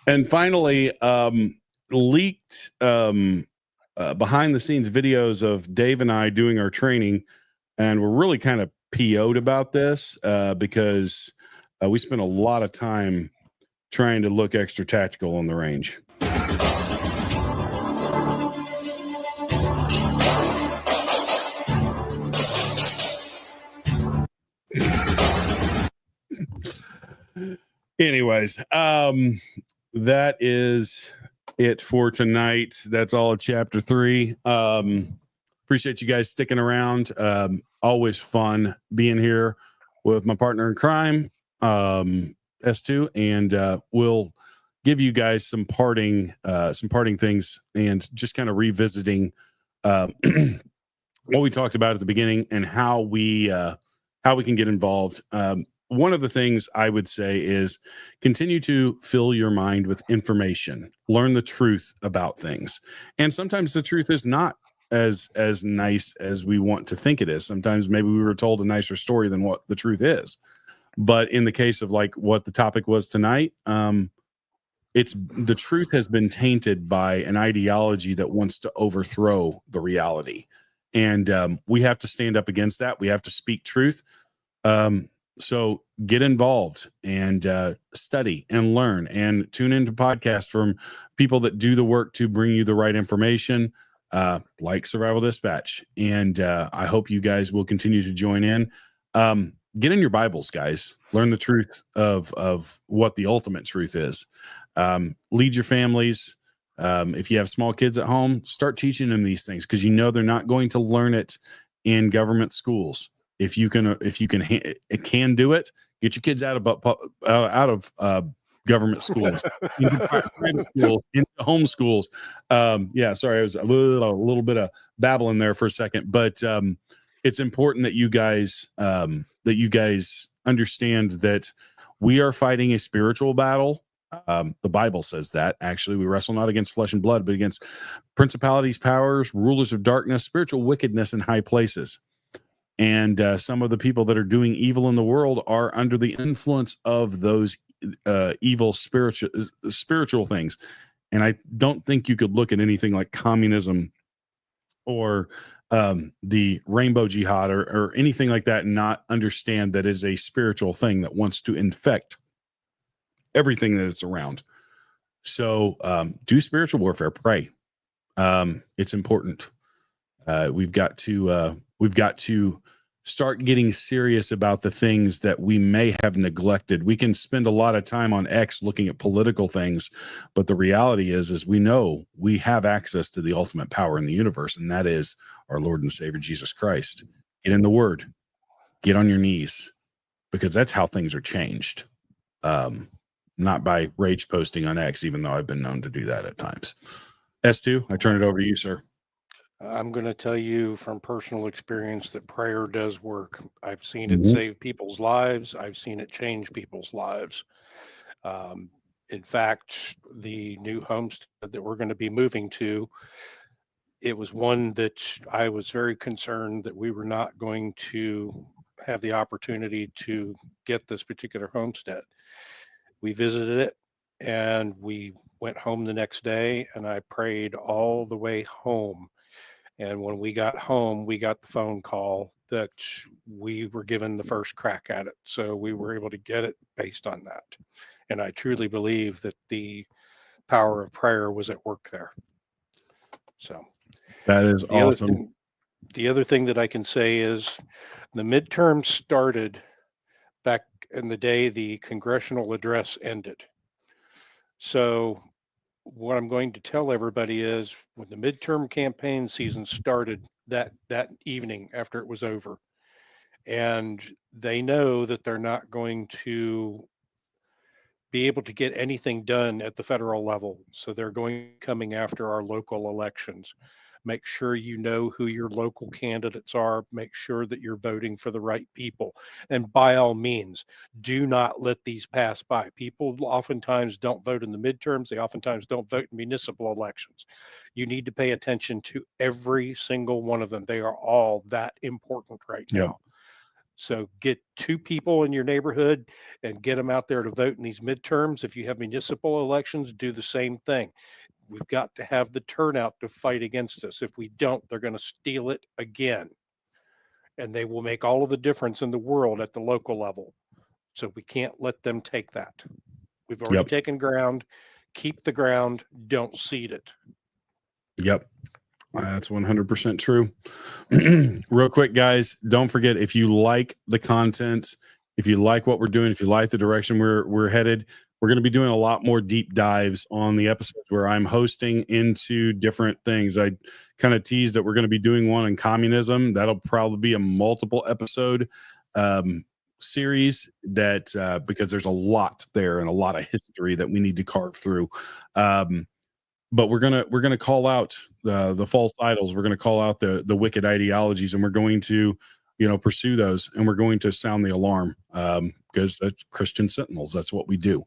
[SPEAKER 2] And finally, leaked behind the scenes videos of Dave and I doing our training, and we're really kind of PO'd about this because we spent a lot of time trying to look extra tactical on the range. Anyways, that is it for tonight. That's all of chapter 3. Appreciate you guys sticking around. Always fun being here with my partner in crime, S2, and we'll give you guys some parting things and just kind of revisiting what we talked about at the beginning and how we can get involved. One of the things I would say is continue to fill your mind with information, learn the truth about things. And sometimes the truth is not as nice as we want to think it is. Sometimes maybe we were told a nicer story than what the truth is. But in the case of like what the topic was tonight, it's the truth has been tainted by an ideology that wants to overthrow the reality. And we have to stand up against that. We have to speak truth. So get involved and study and learn and tune into podcasts from people that do the work to bring you the right information, like Survival Dispatch. And I hope you guys will continue to join in. Get in your Bibles, guys. Learn the truth of what the ultimate truth is. Lead your families. If you have small kids at home, start teaching them these things because you know they're not going to learn it in government schools. If you can do it, get your kids out of government schools, into private schools, into home schools. Yeah, sorry, I was a little bit of babbling there for a second, but it's important that you guys understand that we are fighting a spiritual battle. The Bible says that actually we wrestle not against flesh and blood, but against principalities, powers, rulers of darkness, spiritual wickedness in high places. And some of the people that are doing evil in the world are under the influence of those evil spiritual things. And I don't think you could look at anything like communism or the rainbow jihad or anything like that and not understand that is a spiritual thing that wants to infect everything that it's around. So do spiritual warfare, pray. It's important. We've got to start getting serious about the things that we may have neglected. We can spend a lot of time on X looking at political things, but the reality is we know we have access to the ultimate power in the universe, and that is our Lord and Savior, Jesus Christ. Get in the Word. Get on your knees, because that's how things are changed. Not by rage posting on X, even though I've been known to do that at times. S2, I turn it over to you, sir.
[SPEAKER 3] I'm going to tell you from personal experience that prayer does work. I've seen it save people's lives. I've seen it change people's lives. In fact, the new homestead that we're going to be moving to, it was one that I was very concerned that we were not going to have the opportunity to get this particular homestead. We visited it and we went home the next day, and I prayed all the way home. And when we got home, we got the phone call that we were given the first crack at it. So we were able to get it based on that. And I truly believe that the power of prayer was at work there. So
[SPEAKER 2] that is awesome.
[SPEAKER 3] The other thing that I can say is the midterms started back in the day the congressional address ended. So what I'm going to tell everybody is when the midterm campaign season started that evening after it was over, and they know that they're not going to be able to get anything done at the federal level. So they're coming after our local elections. Make sure you know who your local candidates are. Make sure that you're voting for the right people. And by all means, do not let these pass by. People oftentimes don't vote in the midterms. They oftentimes don't vote in municipal elections. You need to pay attention to every single one of them. They are all that important right now. So get 2 people in your neighborhood and get them out there to vote in these midterms. If you have municipal elections, do the same thing. We've got to have the turnout to fight against us. If we don't, they're going to steal it again. And they will make all of the difference in the world at the local level. So we can't let them take that. We've already taken ground. Keep the ground. Don't cede it.
[SPEAKER 2] Yep. That's 100% true. Real quick, guys, don't forget, if you like the content, if you like what we're doing, if you like the direction we're headed, we're going to be doing a lot more deep dives on the episodes where I'm hosting into different things. I kind of teased that we're going to be doing one on communism. That'll probably be a multiple episode series that because there's a lot there and a lot of history that we need to carve through. But we're gonna call out the false idols. We're gonna call out the wicked ideologies, and we're going to, pursue those, and we're going to sound the alarm because that's Christian sentinels. That's what we do.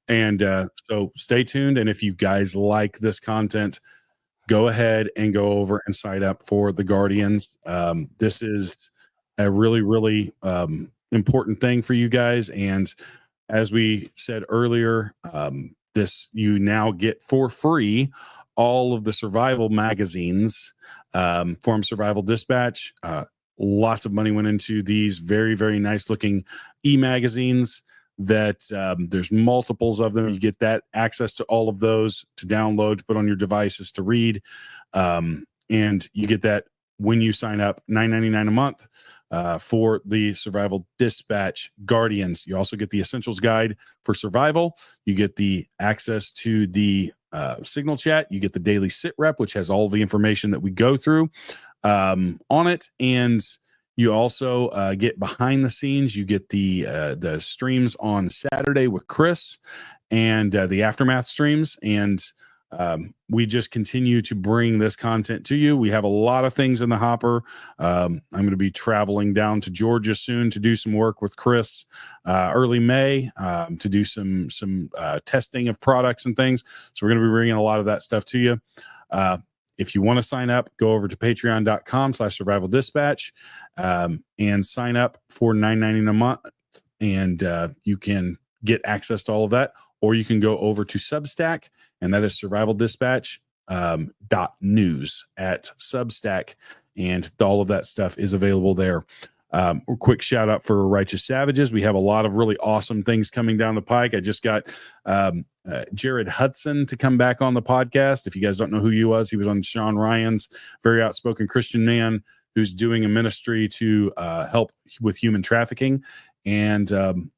[SPEAKER 2] And so stay tuned. And if you guys like this content, go ahead and go over and sign up for the Guardians. This is a really, really important thing for you guys. And as we said earlier, you now get for free all of the survival magazines, Forum Survival Dispatch. Lots of money went into these very, very nice looking e-magazines that there's multiples of them. You get that access to all of those to download, to put on your devices to read. And you get that when you sign up, $9.99 a month. For the Survival Dispatch Guardians. You also get the Essentials Guide for Survival. You get the access to the Signal Chat. You get the Daily Sit Rep, which has all the information that we go through on it. And you also get behind the scenes. You get the streams on Saturday with Chris and the Aftermath streams. And we just continue to bring this content to you. We have a lot of things in the hopper. I'm going to be traveling down to Georgia soon to do some work with Chris early May to do some testing of products and things. So we're going to be bringing a lot of that stuff to you. If you want to sign up, go over to patreon.com/survival dispatch and sign up for $9.99 a month. And you can get access to all of that. Or you can go over to Substack, and that is survivaldispatch.news at Substack, and all of that stuff is available there. A quick shout out for Righteous Savages. We have a lot of really awesome things coming down the pike. I just got Jared Hudson to come back on the podcast. If you guys don't know who he was on Sean Ryan's, very outspoken Christian man who's doing a ministry to help with human trafficking. And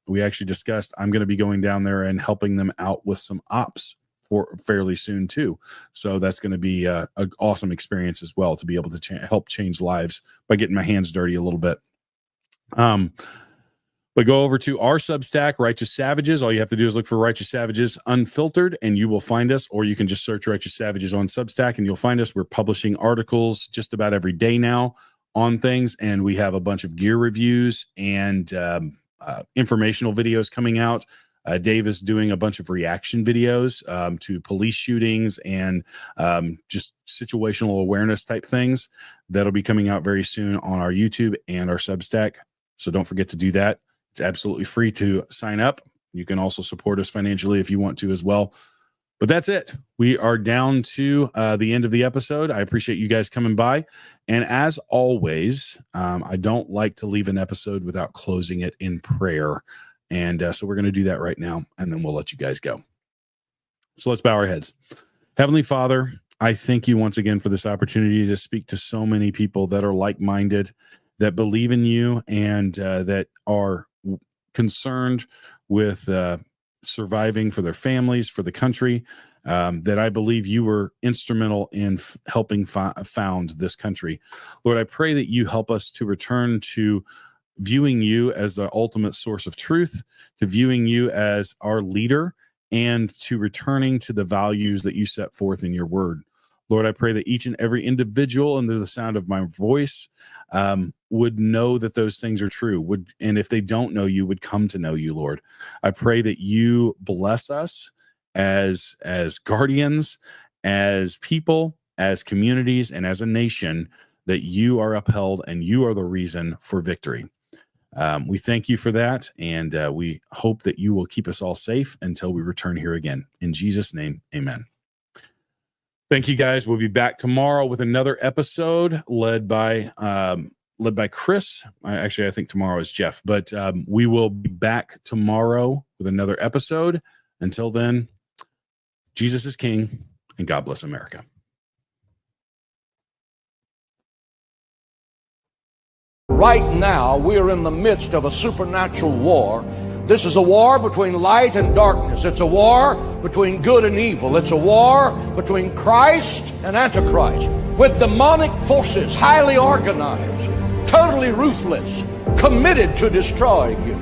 [SPEAKER 2] we actually discussed, I'm going to be going down there and helping them out with some ops for fairly soon too. So that's going to be an awesome experience as well, to be able to help change lives by getting my hands dirty a little bit. But go over to our Substack, Righteous Savages. All you have to do is look for Righteous Savages Unfiltered, and you will find us. Or you can just search Righteous Savages on Substack, and you'll find us. We're publishing articles just about every day now on things, and we have a bunch of gear reviews and informational videos coming out. Dave is doing a bunch of reaction videos to police shootings and just situational awareness type things that'll be coming out very soon on our YouTube and our Substack. So don't forget to do that. It's absolutely free to sign up. You can also support us financially if you want to as well. But that's it. We are down to the end of the episode. I appreciate you guys coming by. And as always, I don't like to leave an episode without closing it in prayer. And so we're going to do that right now, and then we'll let you guys go. So let's bow our heads. Heavenly Father, I thank you once again for this opportunity to speak to so many people that are like-minded, that believe in you, and that are concerned with surviving for their families, for the country, that I believe you were instrumental in helping found this country. Lord, I pray that you help us to return to viewing you as the ultimate source of truth, to viewing you as our leader, and to returning to the values that you set forth in your word. Lord, I pray that each and every individual under the sound of my voice would know that those things are true, and if they don't know you, would come to know you, Lord. I pray that you bless us as guardians, as people, as communities, and as a nation, that you are upheld and you are the reason for victory. We thank you for that, and we hope that you will keep us all safe until we return here again. In Jesus' name, amen. Thank you, guys. We'll be back tomorrow with another episode led by Chris. I think tomorrow is Jeff, but we will be back tomorrow with another episode. Until then, Jesus is King, and God bless America.
[SPEAKER 5] Right now, we are in the midst of a supernatural war. This is a war between light and darkness. It's a war between good and evil. It's a war between Christ and Antichrist, with demonic forces, highly organized, totally ruthless, committed to destroying you.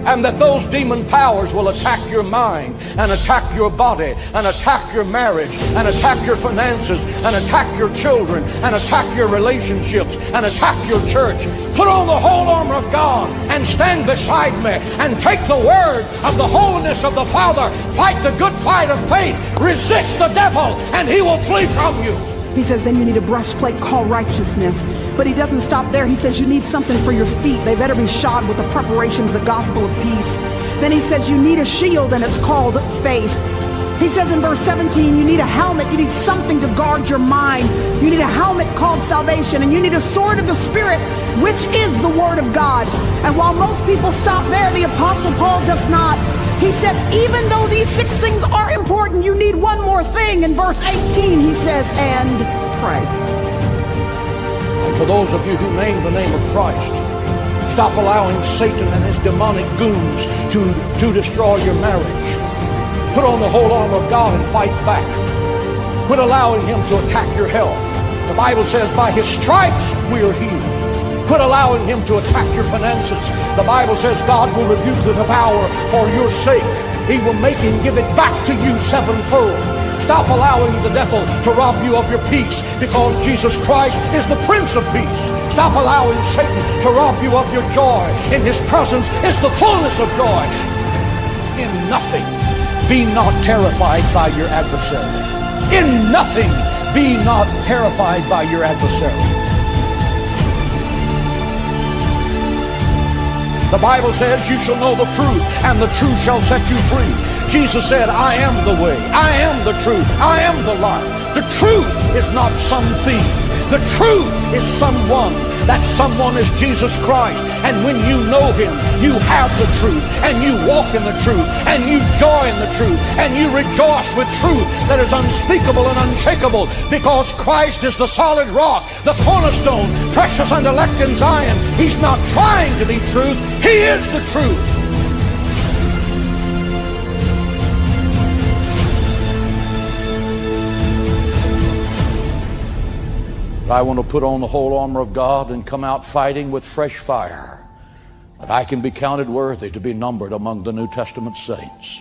[SPEAKER 5] And that those demon powers will attack your mind, and attack your body, and attack your marriage, and attack your finances, and attack your children, and attack your relationships, and attack your church. Put on the whole armor of God and stand beside me and take the word of the holiness of the Father. Fight the good fight of faith. Resist the devil and he will flee from you.
[SPEAKER 22] He says then you need a breastplate called righteousness. But he doesn't stop there. He says you need something for your feet. They better be shod with the preparation of the gospel of peace. Then he says you need a shield, and it's called faith. He says in verse 17, you need a helmet. You need something to guard your mind. You need a helmet called salvation, and you need a sword of the Spirit, which is the word of God. And while most people stop there, the Apostle Paul does not. He said, even though these 6 things are important, you need one more thing. In verse 18, he says, and pray.
[SPEAKER 5] And for those of you who name the name of Christ, stop allowing Satan and his demonic goons to destroy your marriage. Put on the whole armor of God and fight back. Quit allowing him to attack your health. The Bible says by his stripes we are healed. Quit allowing him to attack your finances. The Bible says God will rebuke the devourer for your sake. He will make him give it back to you sevenfold. Stop allowing the devil to rob you of your peace, because Jesus Christ is the Prince of Peace. Stop allowing Satan to rob you of your joy. In his presence is the fullness of joy. In nothing, be not terrified by your adversary. In nothing, be not terrified by your adversary. The Bible says you shall know the truth, and the truth shall set you free. Jesus said, I am the way, I am the truth, I am the life. The truth is not something. The truth is someone. That someone is Jesus Christ. And when you know him, you have the truth, and you walk in the truth, and you joy in the truth, and you rejoice with truth that is unspeakable and unshakable, because Christ is the solid rock, the cornerstone, precious and elect in Zion. He's not trying to be truth. He is the truth. I want to put on the whole armor of God and come out fighting with fresh fire, that I can be counted worthy to be numbered among the New Testament saints.